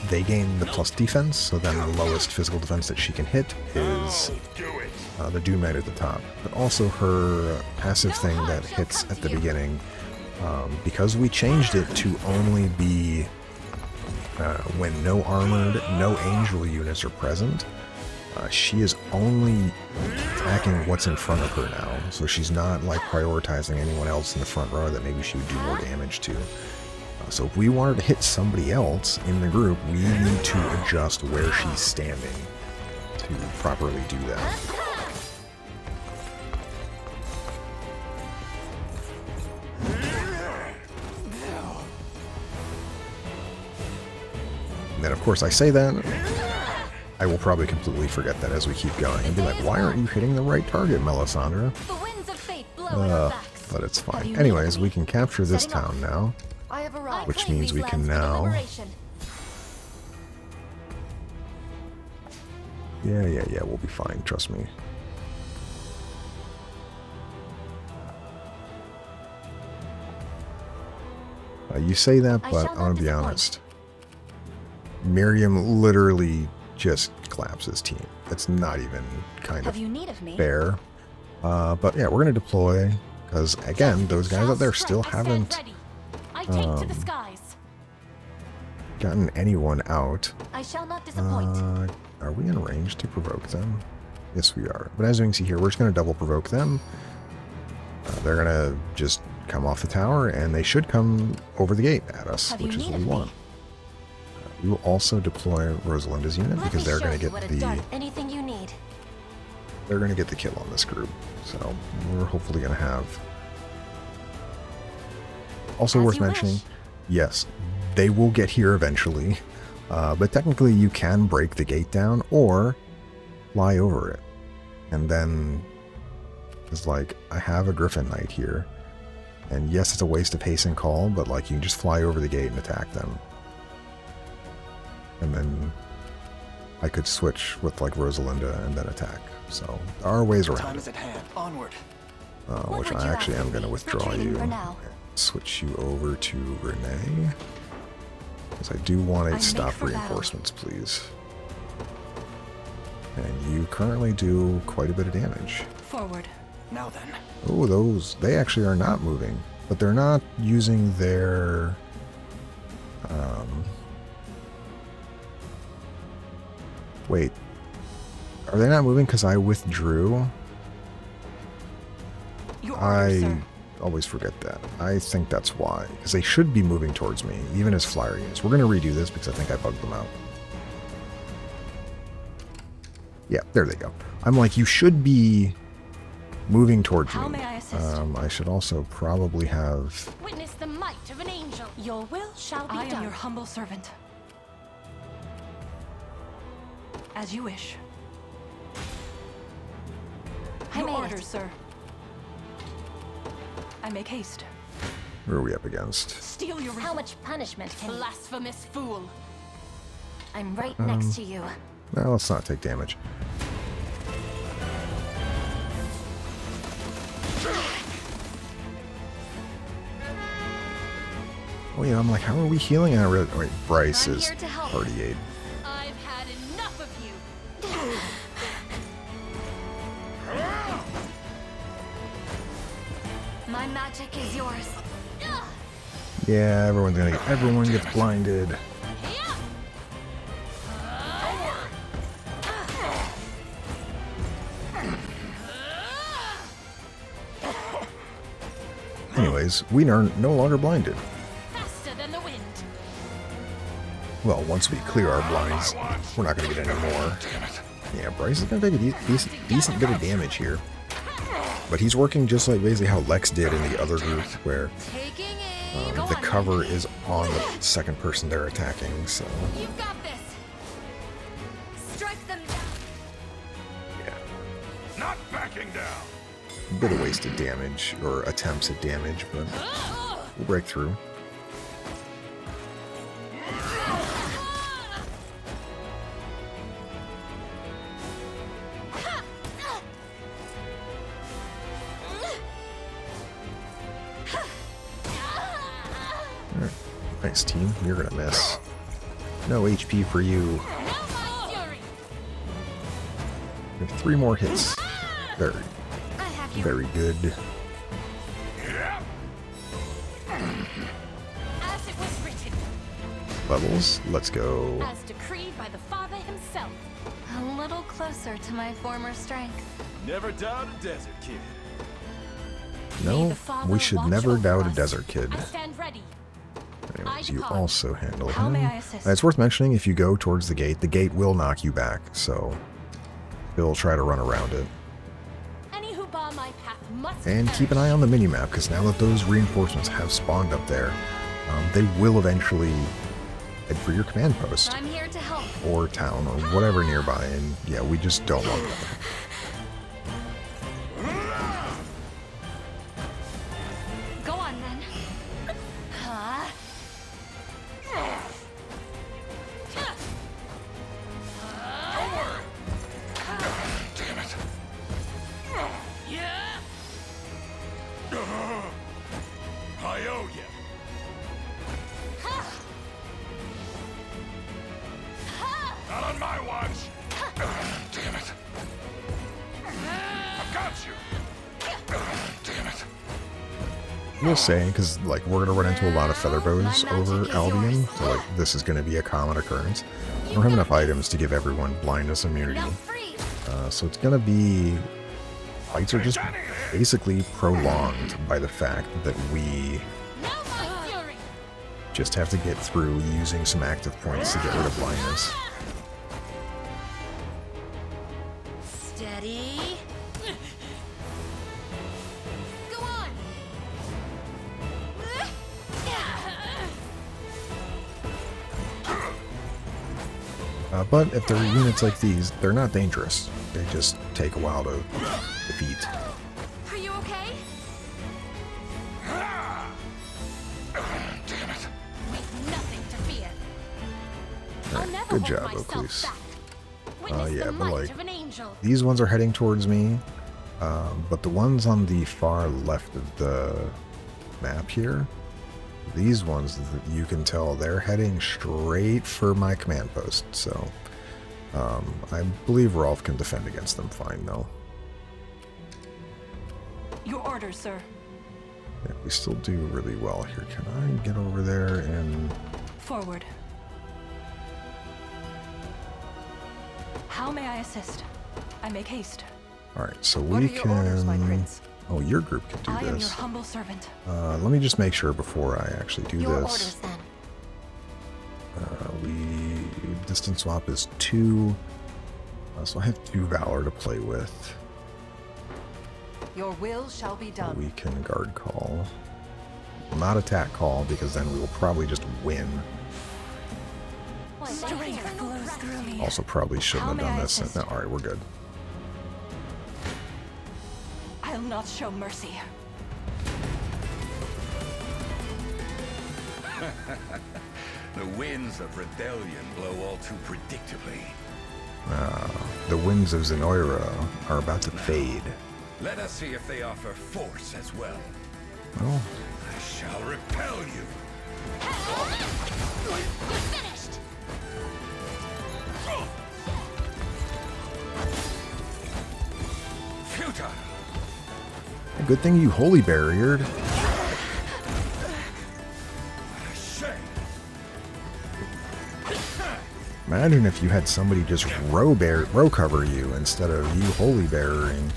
they gain the plus defense, so then the lowest physical defense that she can hit is the Doom Knight at the top. But also her passive thing that hits at the beginning, because we changed it to only be when no armored, no angel units are present, she is only attacking what's in front of her now. So she's not like prioritizing anyone else in the front row that maybe she would do more damage to. So if we wanted to hit somebody else in the group, we need to adjust where she's standing to properly do that. And then of course I say that, I will probably completely forget that as we keep going and be like, why aren't you hitting the right target, Melisandre? The winds of fate blow at our backs. But it's Have fine. you Anyways, needed we me? can capture this Setting off. town now. I have I arrived. Which claim means these we can lands for now- liberation. Yeah, we'll be fine, trust me. You say that, I but shall I want not to be disappoint. honest. Miriam literally just collapses team. That's not even kind Have of you need of me? fair. But yeah, we're going to deploy, because again, those guys out there still haven't I take to the skies. gotten anyone out. I shall not disappoint. Are we in range to provoke them? Yes, we are. But as you can see here, we're just going to double provoke them. They're going to just come off the tower, and they should come over the gate at us, Have which you is need what we of me? want. We will also deploy Rosalinda's unit, Let because me they're show going to you get what a the dark- anything you need. they're going to get the kill on this group. So we're hopefully going to have. Also As worth you mentioning, wish. yes, they will get here eventually, but technically you can break the gate down or fly over it, and then it's like, I have a Griffin Knight here, and yes, it's a waste of Hastened Call, but like you can just fly over the gate and attack them, and then I could switch with like Rosalinda and then attack. So there are ways around Time it. is at hand. Onward. What Which would I you actually have am for going to me? withdraw Retreating you for and now. switch you over to Renee. Because I do want I to make stop for battle. reinforcements, please. And you currently do quite a bit of damage. Forward. Now then. Oh, those, they actually are not moving. But they're not using their... Wait. Are they not moving because I withdrew? orders, I sir. always forget that. I think that's why. Because they should be moving towards me, even as flyer units. We're going to redo this because I think I bugged them out. Yeah, there they go. I'm like, you should be moving towards How me. may I assist? I should also probably have... Witness the might of an angel. Your will shall be I done. am Your humble servant. As you wish. Your orders, sir. I make haste. Who are we up against? Steal your How much punishment can you... blasphemous fool. I'm right next to you. Well, let's not take damage. Oh yeah, I'm like, how are we healing? I really... Wait, Bryce I'm is here to help. party aid. I've had enough of you. My magic is yours. Yeah, everyone gets blinded. Anyways, we are no longer blinded. Faster than the wind. Well, once we clear our blinds, we're not going to get any more. Yeah, Bryce is going to take a decent bit of damage here. But he's working just like basically how Lex did in the other group, where Taking aim. the cover is on the second person they're attacking, so... You've got this. Strike them down. Yeah, Not backing down. a bit of wasted damage, or attempts at damage, but we'll break through. Alright, nice team, you're gonna miss. No HP for you. Now my fury. We have 3 more hits. Very, I have you. very good. As it was written. Levels, let's go. As decreed by the Father himself. A little closer to my former strength. Never doubt a desert kid. May No, the Father we should watch never over doubt a us. desert kid. I stand ready. Anyways, I you depart. also handle How him. may I assist? It's worth mentioning, if you go towards the gate will knock you back, so he'll try to run around it. Any who bar my path must And keep an eye on the minimap, because now that those reinforcements have spawned up there, they will eventually head for your command post, I'm here to help. or town, or whatever nearby, and yeah, we just don't want that. Go on then. Huh? Damn it. Yeah. I owe you. Not on my watch. Damn it. I've got you. Damn it. We'll say, because like we're gonna run into a lot of feather bows over Albion, so like this is gonna be a common occurrence. I don't have enough items to give everyone blindness immunity, Now freeze. so it's gonna be fights are just basically prolonged by the fact that we Now my fury. just have to get through using some active points to get rid of blindness. Steady. Go on. But if they're units like these, they're not dangerous. They just take a while to defeat. Are you okay? Damn it. We've nothing to fear. Alright, I'll never good hold job, myself Oakley's. back. Witness Yeah, the but, might like, of an angel. These ones are heading towards me, but the ones on the far left of the map here, these ones, you can tell they're heading straight for my command post, so I believe Rolf can defend against them fine, though. Your orders, sir. Yeah, we still do really well here. Can I get over there and... Forward. How may I assist? I make haste. Alright, so What we are your orders, my can prince? Oh, your group can do I am your this. humble servant. Let me just make sure before I actually do Your this. orders then. Distance swap is 2. So I have 2 Valor to play with. Your will shall be done. We can guard call. Not attack call, because then we will probably just win. Strength flows through me. Also probably shouldn't How have may done I this. assist? No, alright, we're good. I'll not show mercy. The winds of rebellion blow all too predictably. The winds of Zenoiran are about to fade. Let us see if they offer force as well. Well, I shall repel you. You're finished! Futile! good thing you holy barriered. Shame! Imagine if you had somebody just row cover you instead of you holy barriering.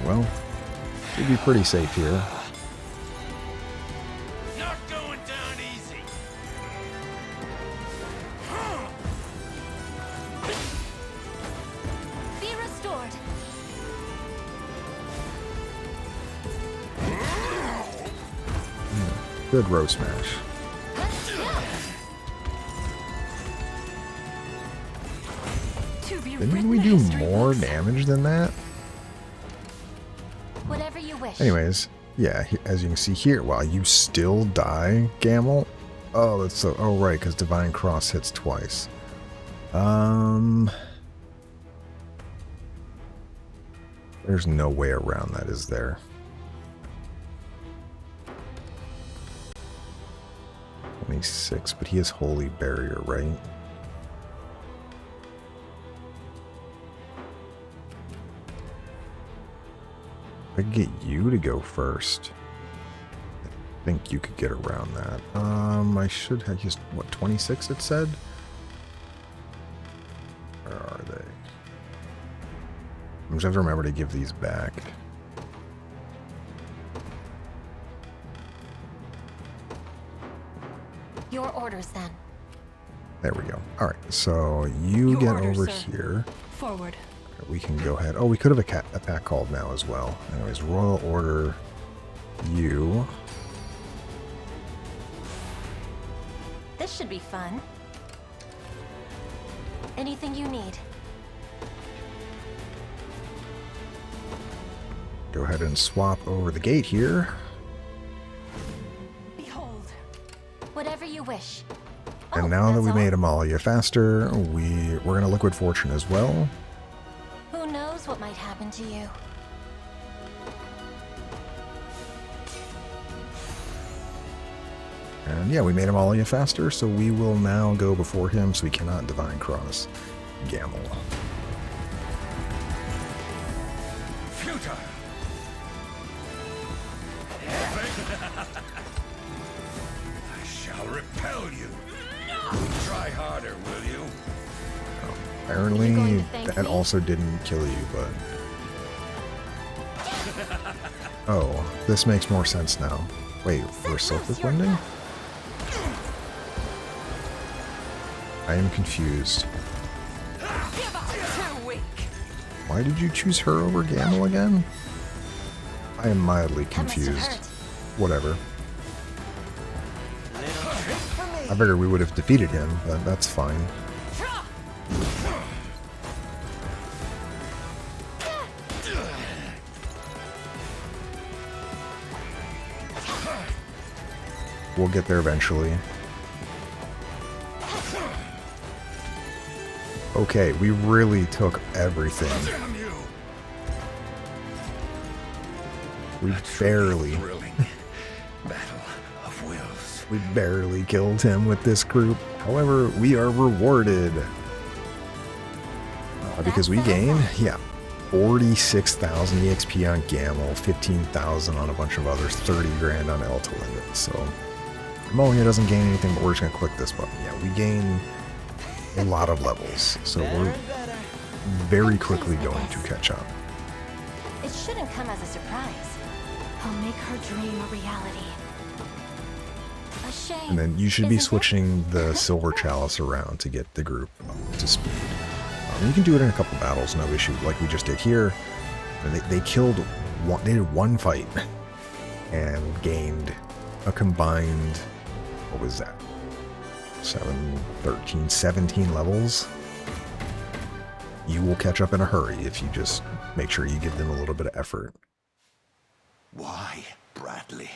Well, should be pretty safe here. Not going down easy. Be restored. Good row smash. Didn't we do more damage than that? Whatever you wish. Anyways, yeah, as you can see here, wow, you still die, Gamel? Oh, that's so... Oh, right, because Divine Cross hits twice. There's no way around that, is there? Only 6, but he has Holy Barrier, right? I could get you to go first. I think you could get around that. I should have just, what, 26 it said? Where are they? I'm just have to remember to give these back. Your orders then. There we go. All right, so you Your get order, over sir. here. Forward. We can go ahead. Oh, we could have a pack called now as well. Anyways, Royal Order you. This should be fun. Anything you need. Go ahead and swap over the gate here. Behold. Whatever you wish. And Oh, now that that's we all? made Amalia faster, we're going to Liquid Fortune as well. Who knows what might happen to you? And yeah, we made Amalia faster, so we will now go before him so we cannot Divine Cross Gamel. Futile! I shall repel you. Try harder, will you? Apparently, going to thank that me? also didn't kill you, but... Oh, this makes more sense now. Wait, we're Silphic Winding? I am confused. Give up. Too weak. Why did you choose her over Gamel again? I am mildly That must have confused. hurt. Whatever. I figured we would have defeated him, but that's fine. We'll get there eventually. Okay, we really took everything. Damn you! We barely... Thrilling battle of wills. We barely killed him with this group. However, we are rewarded. Because we gain, 46,000 EXP on Gamel, 15,000 on a bunch of others, 30 grand on Eltalindon. So, Molia doesn't gain anything, but we're just going to click this button. Yeah, we gain a lot of levels. So we're very quickly going to catch up. It shouldn't come as a surprise. I'll make her dream a reality. A shame. And then you should be switching the Silver Chalice around to get the group up to speed. You can do it in a couple battles, no issue, like we just did here. And they killed one, they did one fight and gained a combined, what was that? 17 levels. You will catch up in a hurry if you just make sure you give them a little bit of effort. Why, Bradley?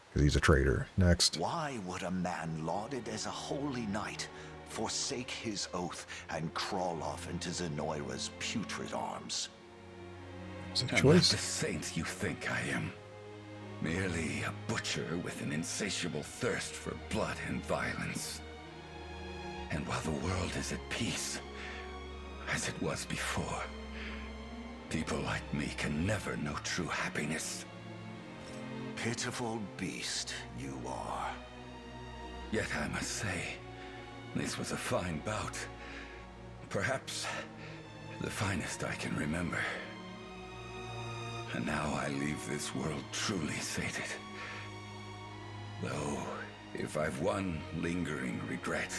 Because he's a traitor. Next. Why would a man lauded as a holy knight forsake his oath and crawl off into Zenoiran's putrid arms? It's a I'm not choice. the saint you think I am. Merely a butcher with an insatiable thirst for blood and violence. And while the world is at peace, as it was before, people like me can never know true happiness. Pitiful beast you are. Yet I must say, this was a fine bout. Perhaps the finest I can remember. And now I leave this world truly sated. Though, if I've one lingering regret,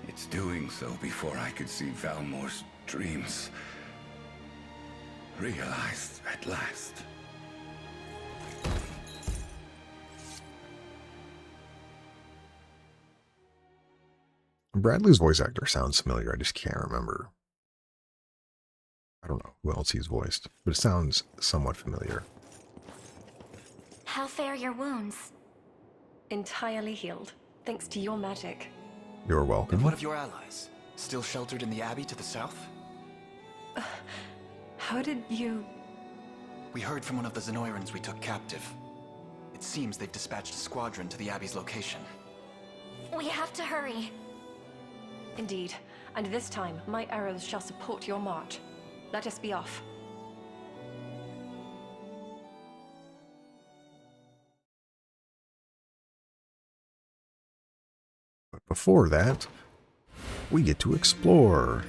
it's doing so before I could see Valmore's dreams realized at last. Bradley's voice actor sounds familiar. I just can't remember. I don't know who else he's voiced, but it sounds somewhat familiar. How fare your wounds? Entirely healed, thanks to your magic. You're welcome. And what of your allies? Still sheltered in the Abbey to the south? How did you... We heard from one of the Zenoirans we took captive. It seems they've dispatched a squadron to the Abbey's location. We have to hurry. Indeed, and this time, my arrows shall support your march. Let us be off. But before that, we get to explore.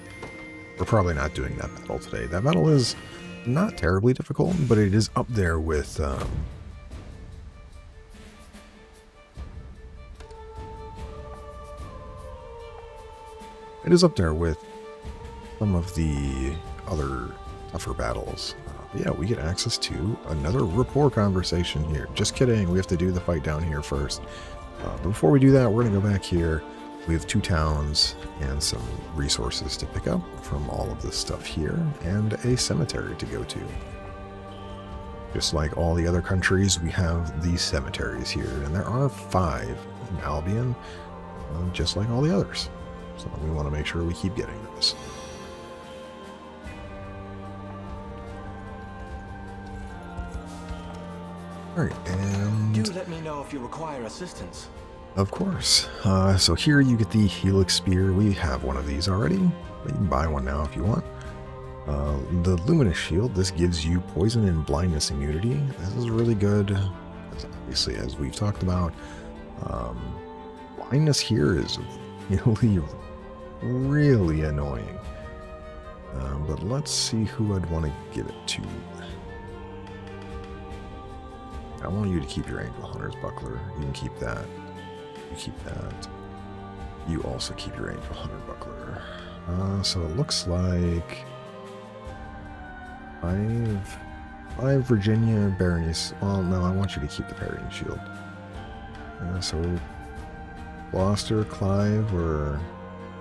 We're probably not doing that battle today. That battle is not terribly difficult, but it is up there with... it is up there with some of the other tougher battles. Yeah, we get access to another rapport conversation here. Just kidding, we have to do the fight down here first. But before we do that, we're going to go back here. We have 2 towns and some resources to pick up from all of this stuff here, and a cemetery to go to. Just like all the other countries, we have these cemeteries here, and there are 5 in Albion, just like all the others. So we want to make sure we keep getting those. Alright, and... Do let me know if you require assistance. Of course. So here you get the Helix Spear. We have one of these already, but you can buy one now if you want. The Luminous Shield, this gives you poison and blindness immunity. This is really good, as obviously, as we've talked about. Blindness here is really annoying. But let's see who I'd want to give it to. I want you to keep your Angel Hunter's Buckler. You can keep that. You keep that. You also keep your Angel Hunter Buckler. So it looks like 5 Virginia Baronies. Well, no, I want you to keep the Parrying Shield. So Gloucester, Clive, or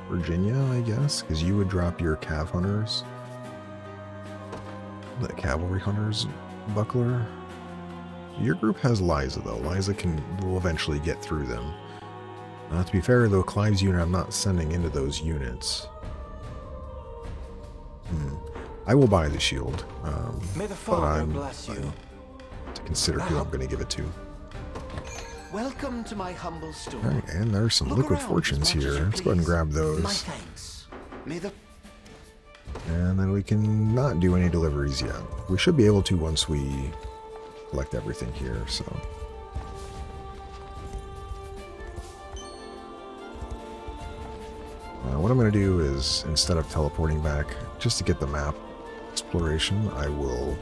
Virginia, I guess, because you would drop your Cav Hunters. The Cavalry Hunters Buckler. Your group has Liza, though. Liza will eventually get through them. To be fair, though, Clive's unit I'm not sending into those units. I will buy the shield. May the but Father I'm bless you. to consider who I'm going to give it to. Welcome to my humble store. Alright, and there's some Look liquid around fortunes as much as here. you Let's go ahead and please. grab My those. thanks. May the And then we can not do any deliveries yet. We should be able to once we collect everything here, so. What I'm going to do is, instead of teleporting back, just to get the map exploration, I will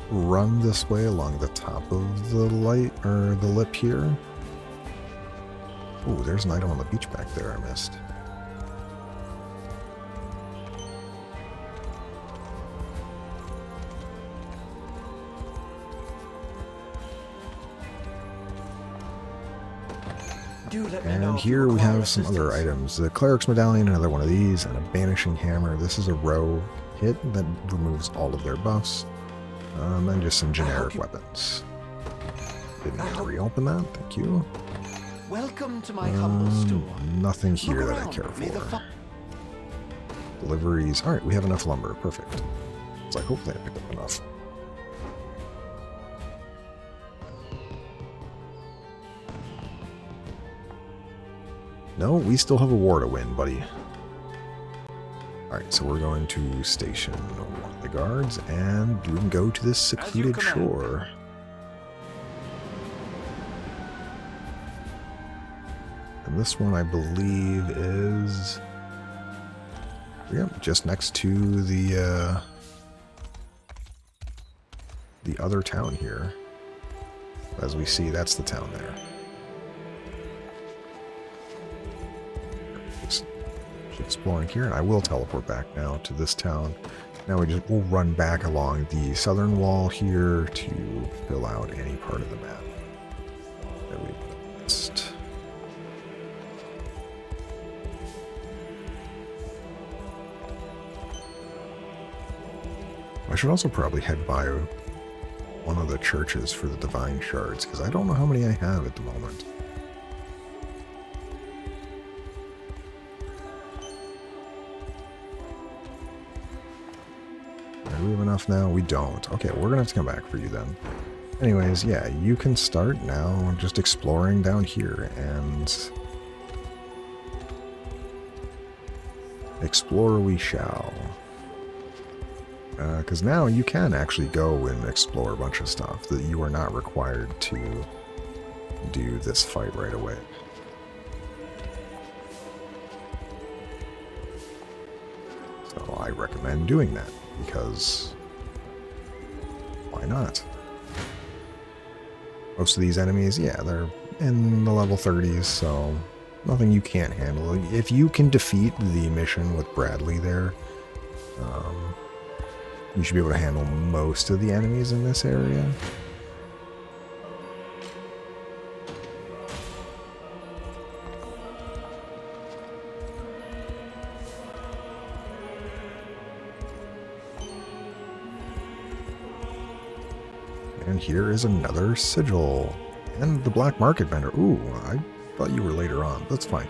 run this way along the top of the light, or the lip here. Ooh, there's an item on the beach back there I missed. And here we have some other items. The Cleric's Medallion, another one of these, and a Banishing Hammer. This is a row hit that removes all of their buffs. And just some generic weapons. Didn't need to reopen that, thank you. welcome to my humble store. Nothing here Look that I around. care May the for. Deliveries. Alright, we have enough lumber. Perfect. So hopefully I picked up enough. No, we still have a war to win, buddy. Alright, so we're going to station one of the guards, and we can go to this secluded shore. And this one, I believe, is... Yep, just next to the other town here. As we see, that's the town there. Just exploring here, and I will teleport back now to this town. Now we'll run back along the southern wall here to fill out any part of the map that we missed. I should also probably head by one of the churches for the Divine Shards, because I don't know how many I have at the moment. Do we have enough now? We don't. Okay, we're going to have to come back for you then. Anyways, yeah, you can start now just exploring down here, and explore we shall. Because now you can actually go and explore a bunch of stuff that you are not required to do this fight right away. So I recommend doing that, because why not? Most of these enemies, yeah, they're in the level 30s, so nothing you can't handle. If you can defeat the mission with Bradley there, you should be able to handle most of the enemies in this area. And here is another sigil. And the black market vendor. Ooh, I thought you were later on. That's fine.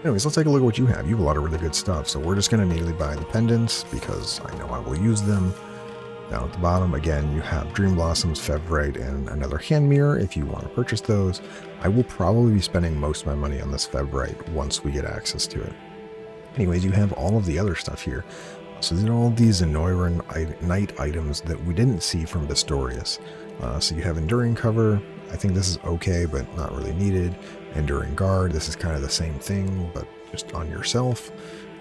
Anyways, let's take a look at what you have. You have a lot of really good stuff. So we're just going to immediately buy the pendants, because I know I will use them. Down at the bottom, again, you have Dream Blossoms, Fevrite, and another hand mirror if you want to purchase those. I will probably be spending most of my money on this Fevrite once we get access to it. Anyways, you have all of the other stuff here. So these are all these Zenoiran night items that we didn't see from Bistorius. So you have Enduring Cover. I think this is okay, but not really needed. Enduring Guard, this is kind of the same thing, but just on yourself.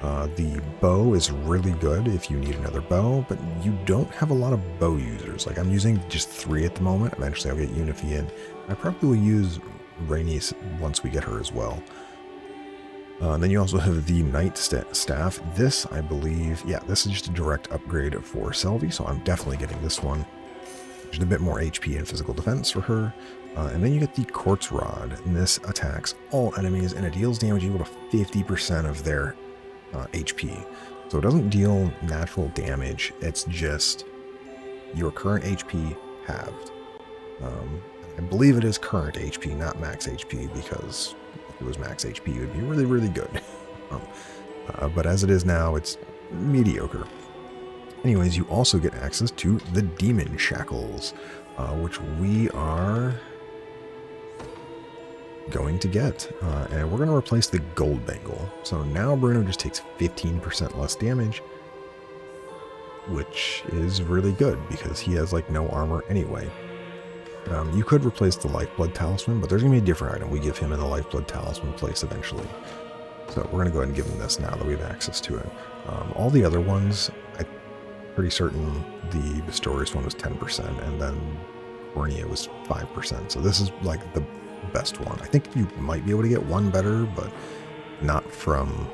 The bow is really good if you need another bow, but you don't have a lot of bow users. Like, I'm using just 3 at the moment. Eventually I'll get Unifi in. I probably will use Rainey's once we get her as well. Then you also have the Knight Staff. This, I believe, yeah, this is just a direct upgrade for Selvi, so I'm definitely getting this one. Just a bit more HP and physical defense for her. And then you get the Quartz Rod, and this attacks all enemies, and it deals damage equal to 50% of their HP. So it doesn't deal natural damage, it's just your current HP halved. I believe it is current HP, not max HP, because if it was max HP, it would be really, really good. But as it is now, it's mediocre. Anyways, you also get access to the Demon Shackles, which we are going to get. And we're going to replace the gold bangle. So now Bruno just takes 15% less damage, which is really good because he has like no armor anyway. You could replace the Lifeblood Talisman, but there's going to be a different item we give him in the Lifeblood Talisman place eventually. So we're going to go ahead and give him this now that we have access to it. All the other ones, I'm pretty certain the Pistorius one was 10%, and then Cornea was 5%. So this is like the best one. I think you might be able to get one better, but not from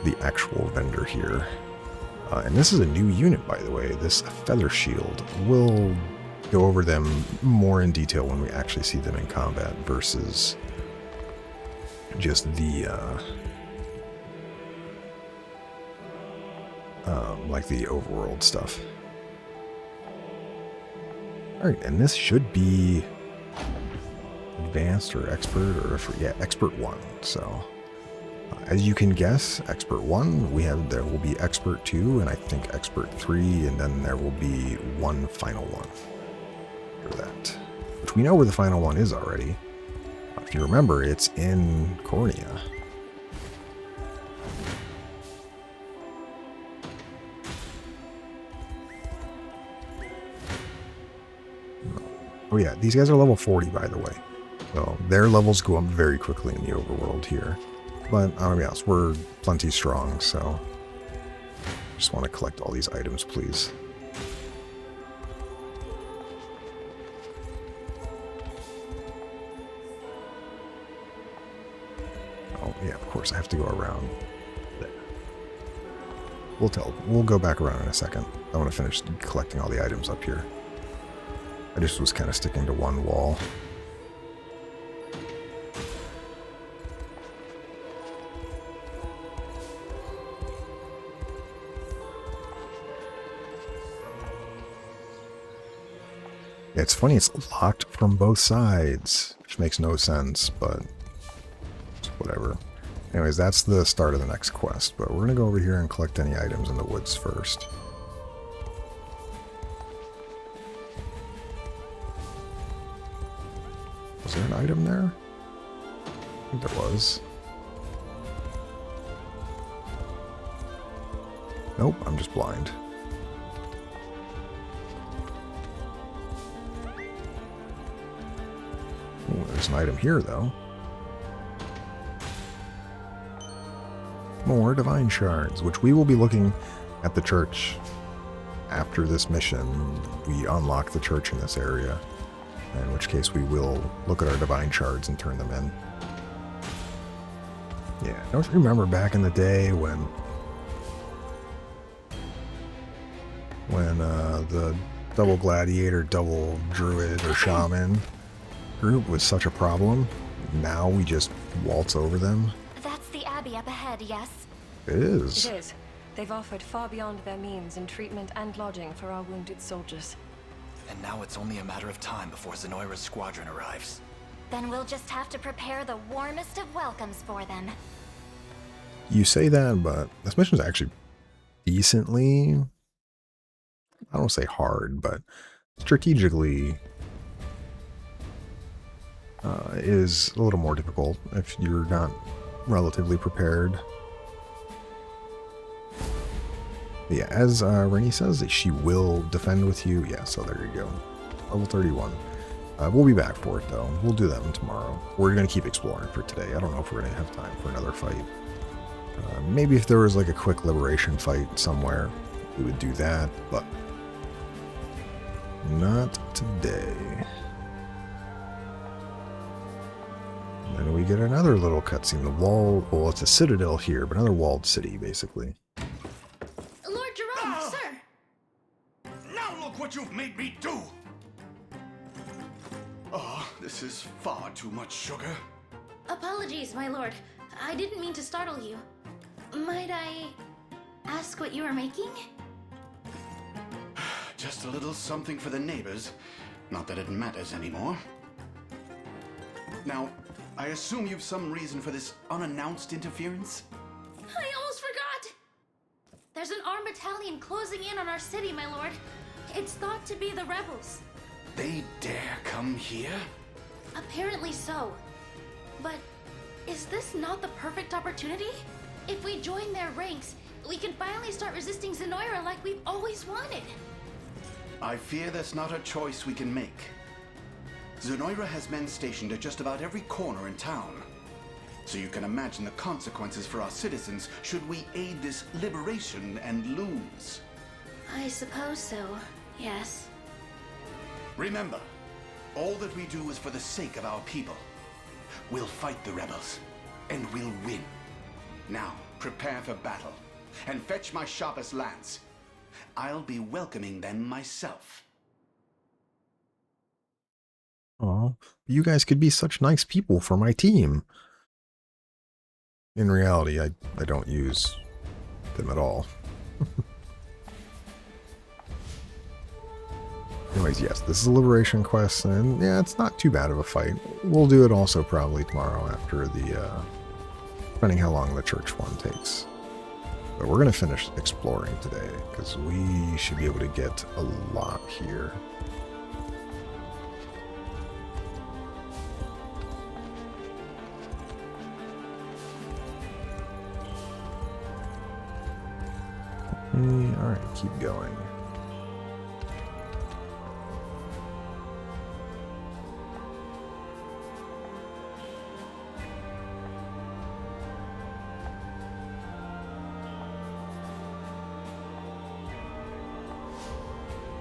the actual vendor here. And this is a new unit, by the way, this Feather Shield. We'll go over them more in detail when we actually see them in combat versus just the like the overworld stuff. Alright, and this should be advanced or expert, or yeah, expert 1. So as you can guess, expert 1, there will be expert 2, and I think expert 3, and then there will be one final one for that, which we know where the final one is already. If you remember, it's in Cornea. Oh yeah, these guys are level 40, by the way. So their levels go up very quickly in the overworld here. But I don't know, yes, we're plenty strong, so just want to collect all these items, please. Oh yeah, of course I have to go around there. We'll go back around in a second. I want to finish collecting all the items up here. I just was kind of sticking to one wall. Yeah, it's funny, it's locked from both sides, which makes no sense, but whatever. Anyways, that's the start of the next quest, but we're going to go over here and collect any items in the woods first. Was there an item there? I think there was. Nope, I'm just blind. Ooh, there's an item here, though. More divine shards, which we will be looking at the church after this mission. We unlock the church in this area, in which case we will look at our divine shards and turn them in. Yeah, don't you remember back in the day when the double gladiator, double druid, or shaman group was such a problem? Now we just waltz over them. That's the Abbey up ahead, yes? It is. It is. They've offered far beyond their means in treatment and lodging for our wounded soldiers. And now it's only a matter of time before Zenoiran's squadron arrives. Then we'll just have to prepare the warmest of welcomes for them. You say that, but this mission is actually decently, I don't say hard, but strategically is a little more difficult if you're not relatively prepared. But yeah, as Rennie says, she will defend with you. Yeah, so there you go. Level 31. We'll be back for it, though. We'll do that one tomorrow. We're going to keep exploring for today. I don't know if we're going to have time for another fight. Maybe if there was like a quick liberation fight somewhere, we would do that, but not today. And then we get another little cutscene. The wall, well, it's a citadel here, but another walled city, basically. Lord Jerome, sir! Now look what you've made me do! Oh, this is far too much sugar. Apologies, my lord. I didn't mean to startle you. Might I ask what you are making? Just a little something for the neighbors. Not that it matters anymore. Now, I assume you've some reason for this unannounced interference? I almost forgot! There's an armed battalion closing in on our city, my lord. It's thought to be the rebels. They dare come here? Apparently so. But is this not the perfect opportunity? If we join their ranks, we can finally start resisting Zenoiran like we've always wanted. I fear that's not a choice we can make. Zenoiran has men stationed at just about every corner in town. So you can imagine the consequences for our citizens should we aid this liberation and lose. I suppose so, yes. Remember, all that we do is for the sake of our people. We'll fight the rebels, and we'll win. Now, prepare for battle, and fetch my sharpest lance. I'll be welcoming them myself. Oh, you guys could be such nice people for my team. In reality, I don't use them at all. Anyways, yes, this is a liberation quest, and yeah, it's not too bad of a fight. We'll do it also probably tomorrow after the, depending how long the church one takes. But we're going to finish exploring today, because we should be able to get a lot here. Alright, keep going.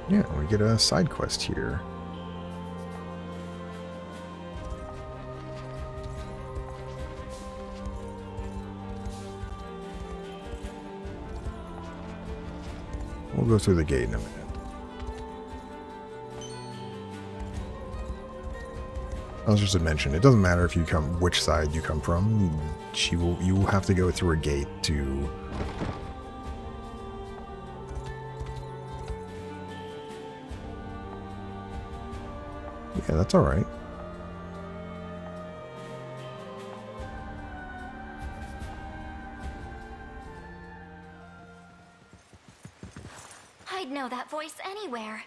Yeah, we get a side quest here. We'll go through the gate in a minute. I was just to mention, it doesn't matter if you come which side you come from. You will have to go through a gate to yeah, that's all right. I'd know that voice anywhere.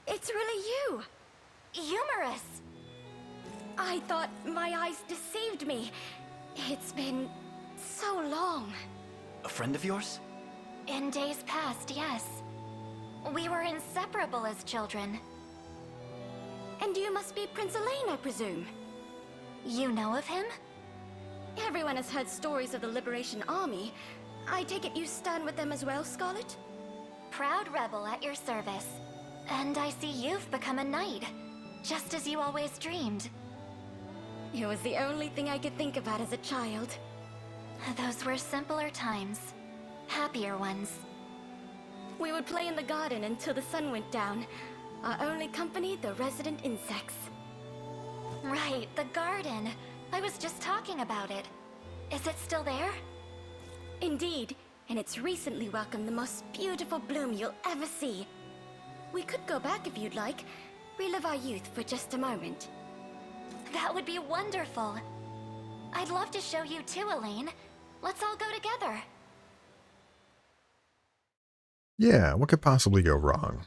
It's really you! Humorous! I thought my eyes deceived me. It's been so long. A friend of yours? In days past, yes. We were inseparable as children. And you must be Prince Elaine, I presume? You know of him? Everyone has heard stories of the Liberation Army. I take it you stand with them as well, Scarlet? Proud rebel at your service. And I see you've become a knight, just as you always dreamed. It was the only thing I could think about as a child. Those were simpler times. Happier ones. We would play in the garden until the sun went down. Our only company, the resident insects. Right, the garden. I was just talking about it. Is it still there? Indeed, and it's recently welcomed the most beautiful bloom you'll ever see. We could go back if you'd like. Relive our youth for just a moment. That would be wonderful. I'd love to show you too, Elaine. Let's all go together. Yeah, what could possibly go wrong?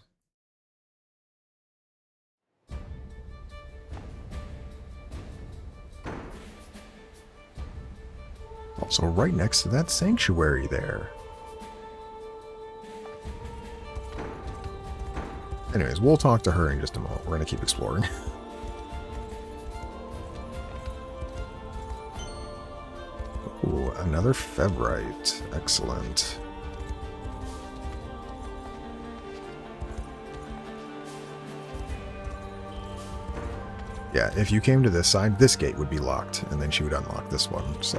Also, right next to that sanctuary there. Anyways, we'll talk to her in just a moment. We're going to keep exploring. Ooh, another Fevrite. Excellent. Yeah, if you came to this side, this gate would be locked, and then she would unlock this one, so...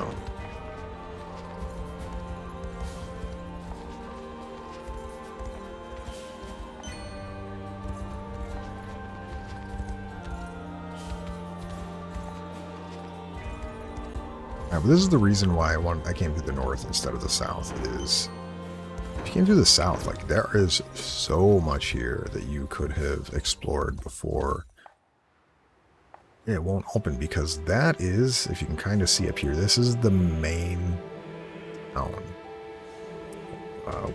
Now, but this is the reason why I came through the north instead of the south, is... If you came through the south, like, there is so much here that you could have explored before... It won't open, because that is, if you can kind of see up here, this is the main town.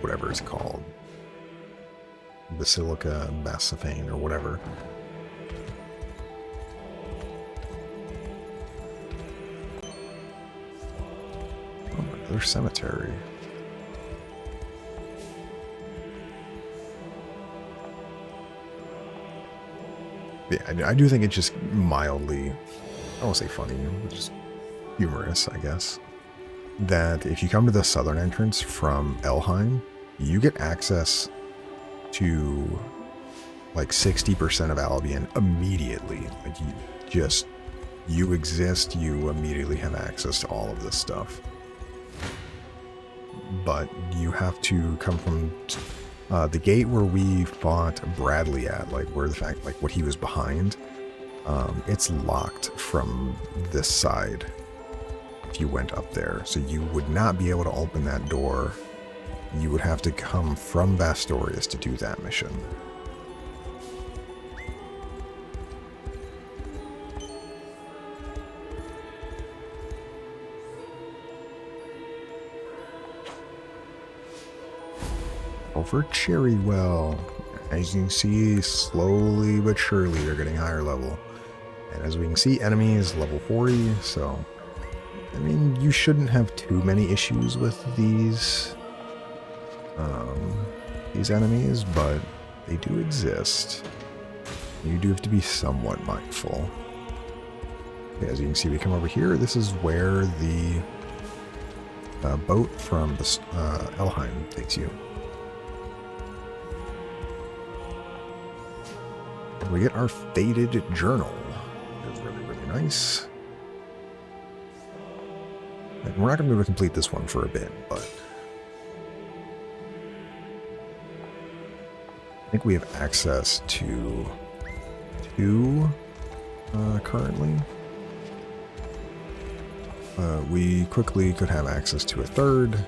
Whatever it's called. Basilica, Basafane, or whatever. Another cemetery. Yeah, I do think it's just mildly, I won't say funny, just humorous, I guess, that if you come to the southern entrance from Elheim, you get access to like 60% of Albion immediately. Like you exist, you immediately have access to all of this stuff. But you have to come from the gate where we fought Bradley at, like where the fact, like what he was behind, it's locked from this side if you went up there. So you would not be able to open that door. You would have to come from Vastorius to do that mission. Over Cherrywell. As you can see, slowly but surely they're getting higher level. And as we can see, enemies level 40, so I mean, you shouldn't have too many issues with these enemies, but they do exist. You do have to be somewhat mindful. Okay, as you can see, we come over here. This is where the boat from the Elheim takes you. And we get our Fated Journal. It's really, really nice. And we're not going to be able to complete this one for a bit, but I think we have access to 2 currently. We quickly could have access to a 3rd,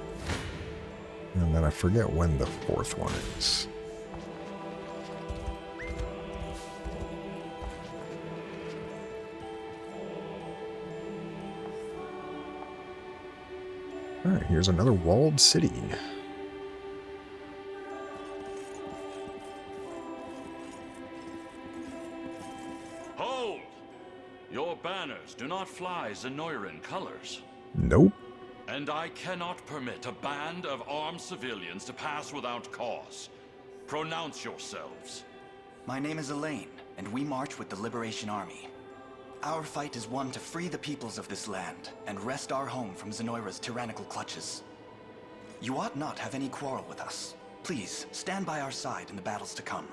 and then I forget when the 4th one is. Alright, here's another walled city. Hold! Your banners do not fly Zenoiran colors. Nope. And I cannot permit a band of armed civilians to pass without cause. Pronounce yourselves. My name is Elaine, and we march with the Liberation Army. Our fight is one to free the peoples of this land and wrest our home from Zenoira's tyrannical clutches. You ought not have any quarrel with us. Please, stand by our side in the battles to come.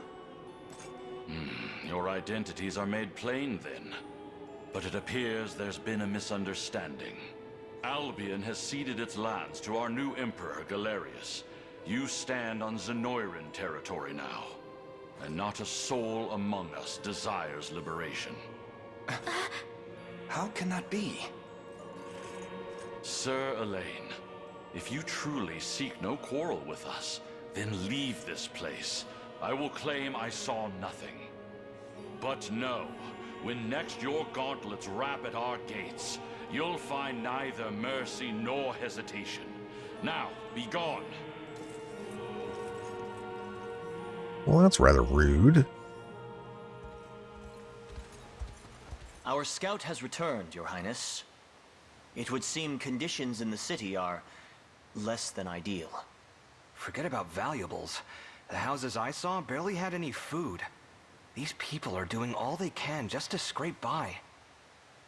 Your identities are made plain then. But it appears there's been a misunderstanding. Albion has ceded its lands to our new emperor, Galerius. You stand on Zenoiran territory now. And not a soul among us desires liberation. How can that be? Sir Elaine, if you truly seek no quarrel with us, then leave this place. I will claim I saw nothing. But know, when next your gauntlets rap at our gates, you'll find neither mercy nor hesitation. Now, be gone. Well, that's rather rude. Our scout has returned, Your Highness. It would seem conditions in the city are less than ideal. Forget about valuables. The houses I saw barely had any food. These people are doing all they can just to scrape by.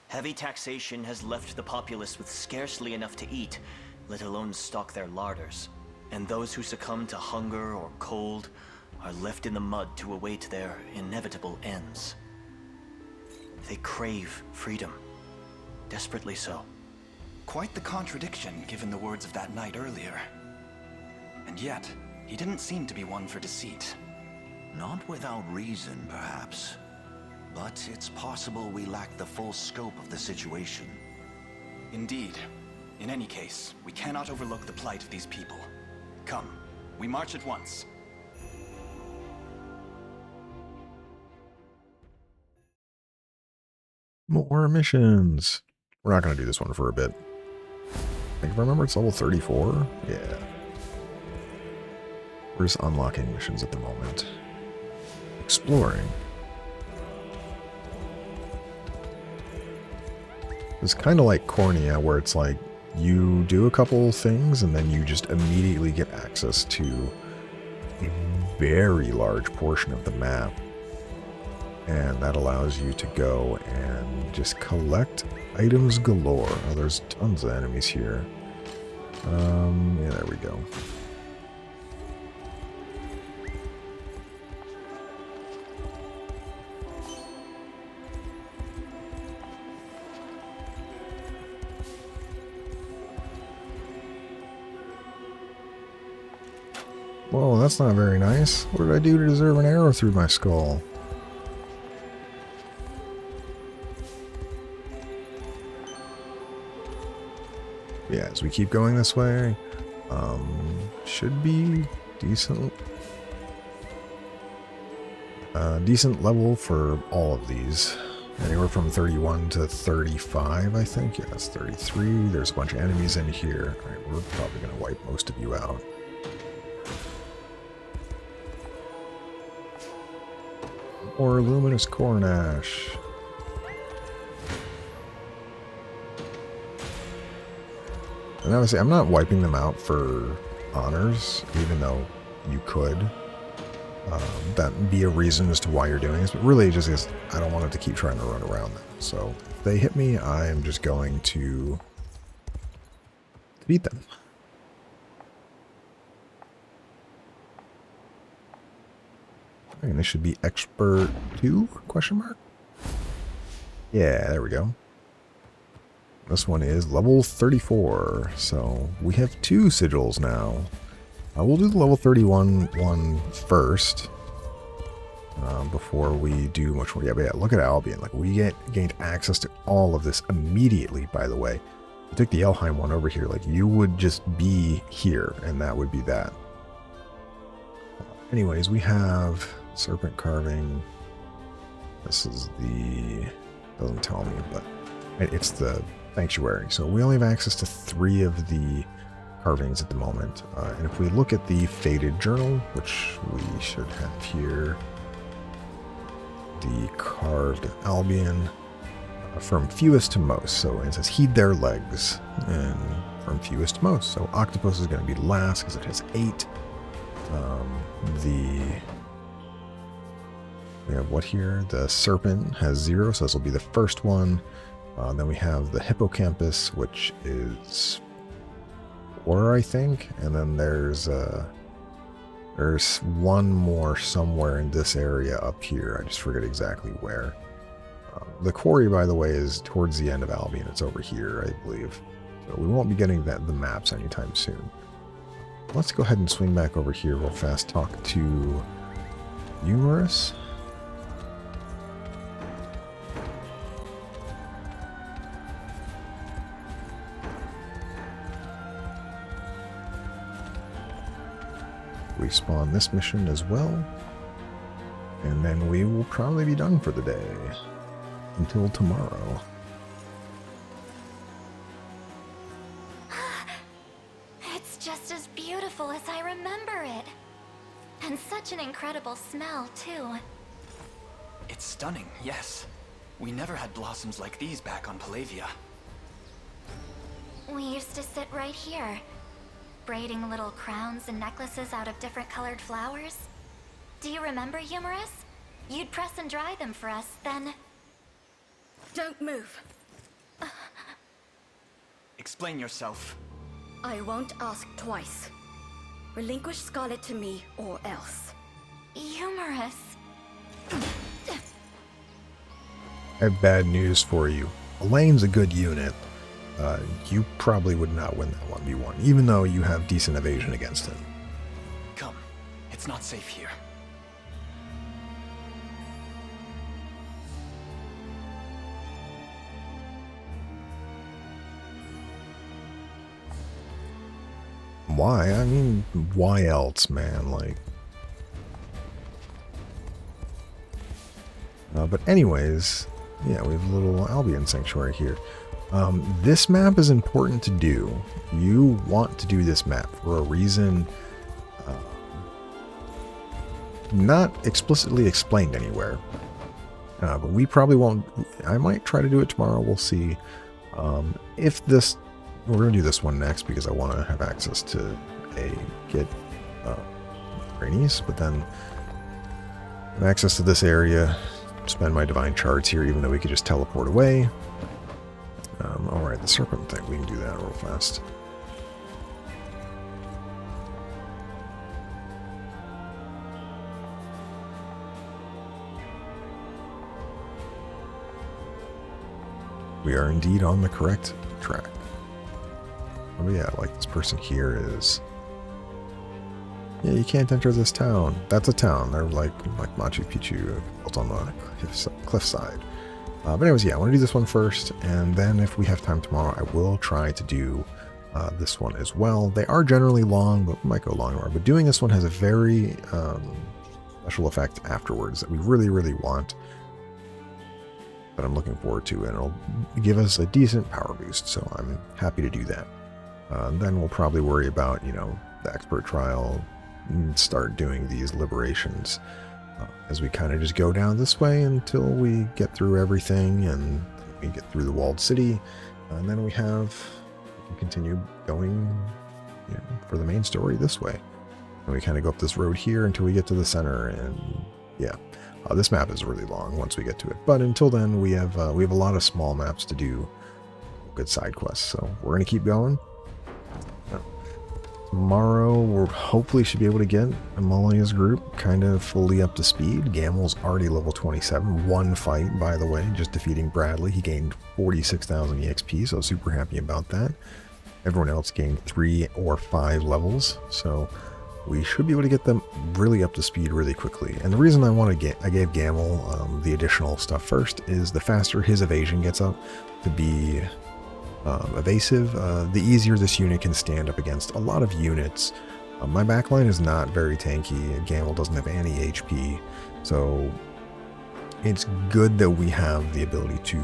Heavy taxation has left the populace with scarcely enough to eat, let alone stock their larders. And those who succumb to hunger or cold are left in the mud to await their inevitable ends. They crave freedom. Desperately so. Quite the contradiction, given the words of that knight earlier. And yet, he didn't seem to be one for deceit. Not without reason, perhaps. But it's possible we lack the full scope of the situation. Indeed. In any case, we cannot overlook the plight of these people. Come, we march at once. More missions. We're not going to do this one for a bit. I think if I remember, it's level 34. Yeah. We're just unlocking missions at the moment. Exploring. It's kind of like Cornea, where it's like you do a couple things and then you just immediately get access to a very large portion of the map. And that allows you to go and just collect items galore. Oh, there's tons of enemies here. Yeah, there we go. Whoa, that's not very nice. What did I do to deserve an arrow through my skull? Yeah, as we keep going this way, should be decent. Decent level for all of these. Anywhere from 31 to 35, I think. Yeah, that's 33. There's a bunch of enemies in here. Alright, we're probably going to wipe most of you out. Or luminous corn ash. And obviously, I'm not wiping them out for honors, even though you could. That be a reason as to why you're doing this, but really just is I don't want it to keep trying to run around them. So if they hit me, I am just going to beat them. And this should be expert 2? Question mark? Yeah, there we go. This one is level 34, so we have 2 sigils now. We'll do the level 31 one first, before we do much more. Yeah, but yeah, look at Albion. Like, we gained access to all of this immediately, by the way. I took the Elheim one over here. Like, you would just be here, and that would be that. Anyways, we have serpent carving. This is the... doesn't tell me, but it's the sanctuary. So we only have access to 3 of the carvings at the moment. And if we look at the Fated Journal, which we should have here, the carved Albion, from fewest to most. So it says heed their legs, and from fewest to most. So octopus is going to be last because it has 8. We have what here? The serpent has 0, so this will be the first one. Then we have the hippocampus, which is 4, I think. And then there's one more somewhere in this area up here. I just forget exactly where. The quarry, by the way, is towards the end of Albion. It's over here, I believe. So we won't be getting the maps anytime soon. Let's go ahead and swing back over here real fast. Talk to Humorous. Respawn this mission as well, and then we will probably be done for the day until tomorrow. It's just as beautiful as I remember it. And such an incredible smell, too. It's stunning, yes. We never had blossoms like these back on Palavia. We used to sit right here, braiding little crowns and necklaces out of different colored flowers. Do you remember, Humorous? You'd press and dry them for us, then... Don't move. Explain yourself. I won't ask twice. Relinquish Scarlet to me, or else. Humorous. I have bad news for you. Elaine's a good unit. You probably would not win that 1v1, even though you have decent evasion against him. Come. It's not safe here. Why? I mean, why else, man? Like... but anyways, yeah, we have a little Albion Sanctuary here. This map is important to do. You want to do this map for a reason not explicitly explained anywhere. But we probably won't. I might try to do it tomorrow. We'll see. If this We're going to do this one next because I want to have access to get Rainies, but then have access to this area, spend my divine shards here, even though we could just teleport away. Alright, the serpent thing, we can do that real fast. We are indeed on the correct track. Oh yeah, like this person here is... Yeah, you can't enter this town. That's a town. They're like Machu Picchu, built on the cliffside. But anyways, yeah, I want to do this one first, and then if we have time tomorrow, I will try to do this one as well. They are generally long, but we might go longer. But doing this one has a very special effect afterwards that we really, really want, that I'm looking forward to, and it'll give us a decent power boost, so I'm happy to do that. Then we'll probably worry about, you know, the expert trial, and start doing these liberations as we kind of just go down this way until we get through everything and we get through the walled city, and then we can continue going, you know, for the main story this way, and we kind of go up this road here until we get to the center. And yeah, this map is really long once we get to it, but until then we have a lot of small maps to do, good side quests, so we're gonna keep going. Tomorrow, we'll hopefully should be able to get Amalia's group kind of fully up to speed. Gamel's already level 27. One fight, by the way, just defeating Bradley. He gained 46,000 EXP, so super happy about that. Everyone else gained 3 or 5 levels, so we should be able to get them really up to speed really quickly. And the reason I gave Gamel the additional stuff first is the faster his evasion gets up to be evasive, the easier this unit can stand up against a lot of units. My backline is not very tanky. Gamel doesn't have any HP, so it's good that we have the ability to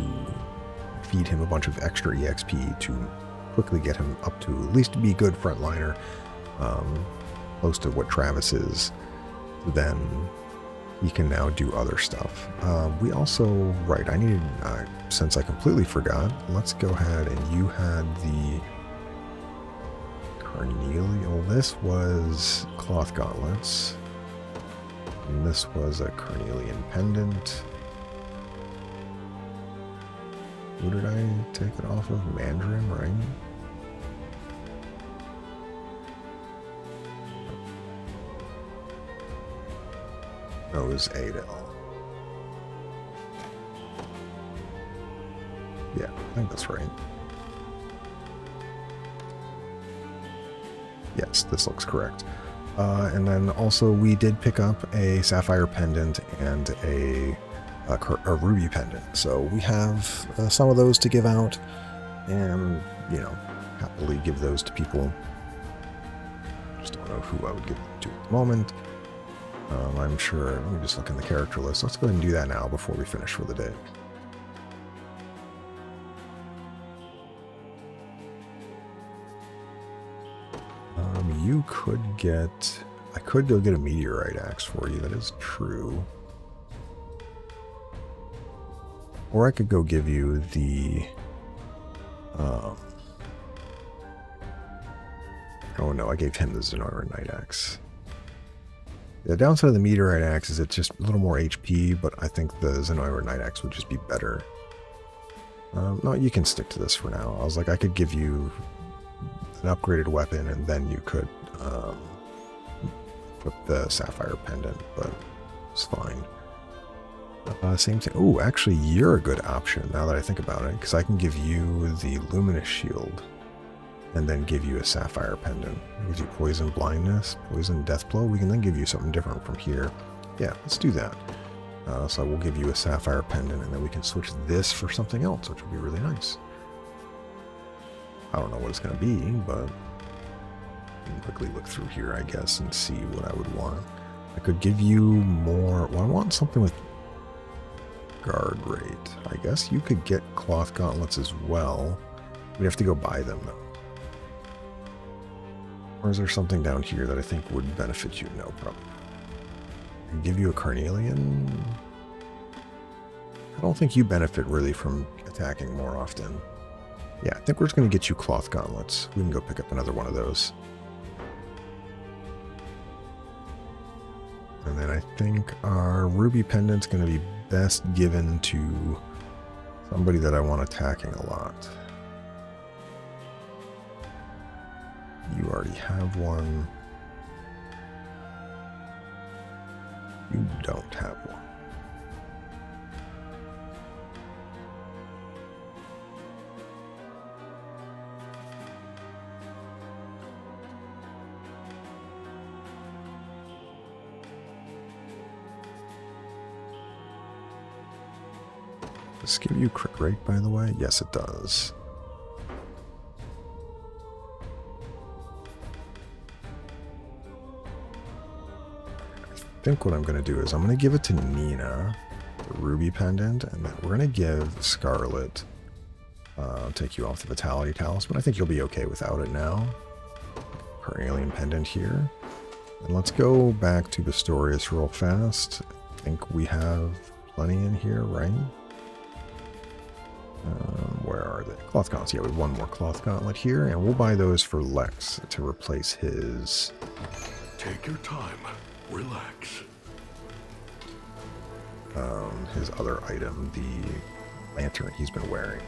feed him a bunch of extra EXP to quickly get him up to at least be good frontliner, close to what Travis is. Then he can now do other stuff. We also, right, I needed, since I completely forgot, let's go ahead, and you had the Carnelian. Well, this was Cloth Gauntlets, and this was a Carnelian Pendant. Who did I take it off of? Mandarin, right? No, it was Adel. Yeah, I think that's right. Yes, this looks correct. And then also we did pick up a Sapphire Pendant and a Ruby Pendant. So we have some of those to give out, and, you know, happily give those to people. Just don't know who I would give them to at the moment. I'm sure, let me just look in the character list. Let's go ahead and do that now before we finish for the day. You could get, I could go get a meteorite axe for you, that is true. Or I could go give you the, oh no, I gave him the Zenoiran Night Axe. The downside of the meteorite axe is it's just a little more HP, but I think the Zenoiran Night Axe would just be better. No, you can stick to this for now. I was like, I could give you an upgraded weapon, and then you could put the Sapphire Pendant, but it's fine. Same thing. Oh, actually, you're a good option now that I think about it, because I can give you the Luminous Shield, and then give you a Sapphire Pendant. It gives you Poison Blindness, Poison Deathblow. We can then give you something different from here. Yeah, let's do that. So I will give you a Sapphire Pendant, and then we can switch this for something else, which would be really nice. I don't know what it's going to be, but I can quickly look through here, I guess, and see what I would want. I could give you more... Well, I want something with guard rate. I guess you could get Cloth Gauntlets as well. We'd have to go buy them, though. Or is there something down here that I think would benefit you? No, probably. I can give you a Carnelian. I don't think you benefit really from attacking more often. Yeah, I think we're just going to get you cloth gauntlets. We can go pick up another one of those. And then I think our ruby pendant's going to be best given to somebody that I want attacking a lot. You already have one. You don't have one. Does this give you crit rate, by the way? Yes, it does. I think what I'm going to do is I'm going to give it to Nina, the ruby pendant, and then we're going to give Scarlet, take you off the Vitality Talisman. I think you'll be okay without it now. Her alien pendant here. And let's go back to Pistorius real fast. I think we have plenty in here, right? Where are they? Cloth gauntlets. Yeah, we have one more cloth gauntlet here, and we'll buy those for Lex to replace his... Take your time. Relax. His other item, the lantern he's been wearing.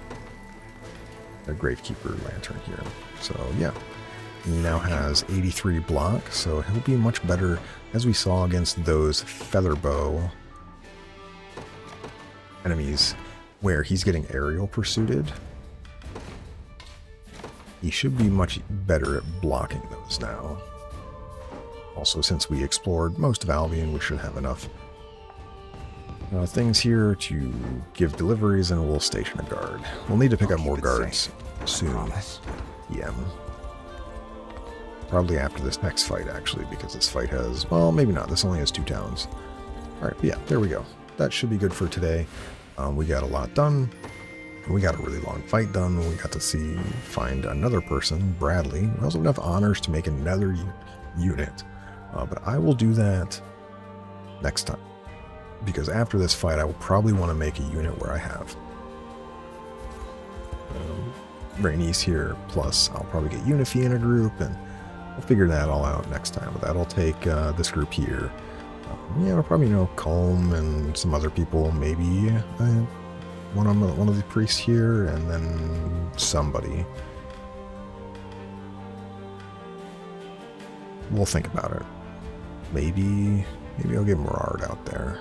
The Gravekeeper lantern here. So, yeah. He now has 83 block, so he'll be much better, as we saw against those Featherbow enemies, where he's getting aerial pursuited. He should be much better at blocking those now. Also, since we explored most of Albion, we should have enough things here to give deliveries, and we'll station a guard. We'll need to pick up more guards soon. Yeah. Probably after this next fight, actually, because this fight has, well, maybe not. This only has 2 towns. Alright, yeah, there we go. That should be good for today. We got a lot done. We got a really long fight done. We got to find another person, Bradley. We also have enough honors to make another unit. But I will do that next time. Because after this fight, I will probably want to make a unit where I have Rhaenys here, plus I'll probably get Unifi in a group, and we'll figure that all out next time. But that'll take this group here. Yeah, I'll probably, Colm and some other people, maybe one of the priests here, and then somebody. We'll think about it. Maybe I'll get Morard out there.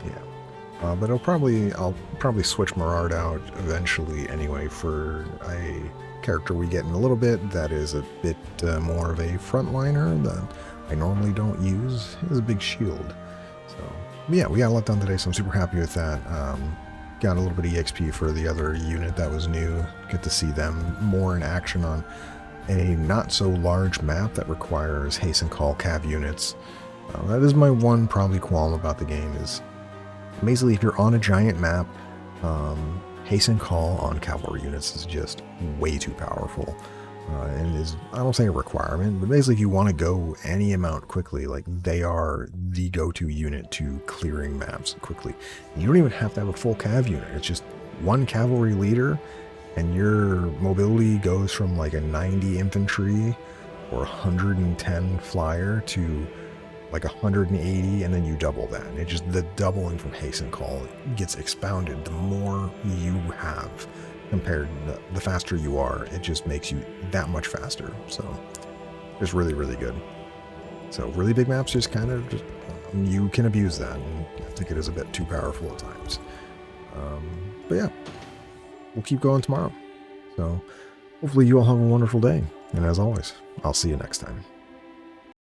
Yeah, but I'll probably switch Morard out eventually anyway for a character we get in a little bit that is a bit more of a frontliner that I normally don't use. He has a big shield. So yeah, we got a lot done today, so I'm super happy with that. Got a little bit of EXP for the other unit that was new. Get to see them more in action on a not so large map that requires Hastened Call Cav units. That is my one probably qualm about the game, is basically if you're on a giant map, Hastened Call on cavalry units is just way too powerful. And is, I don't say a requirement, but basically if you want to go any amount quickly, like they are the go-to unit to clearing maps quickly. And you don't even have to have a full cav unit. It's just one cavalry leader, and your mobility goes from like a 90 infantry or 110 flyer to like 180, and then you double that. And it just, the doubling from Hastened Call gets expounded the more you have. Compared to the faster you are, it just makes you that much faster. So it's really, really good. So really big maps just kind of, you can abuse that, and I think it is a bit too powerful at times. But yeah, we'll keep going tomorrow. So hopefully you all have a wonderful day. And as always, I'll see you next time.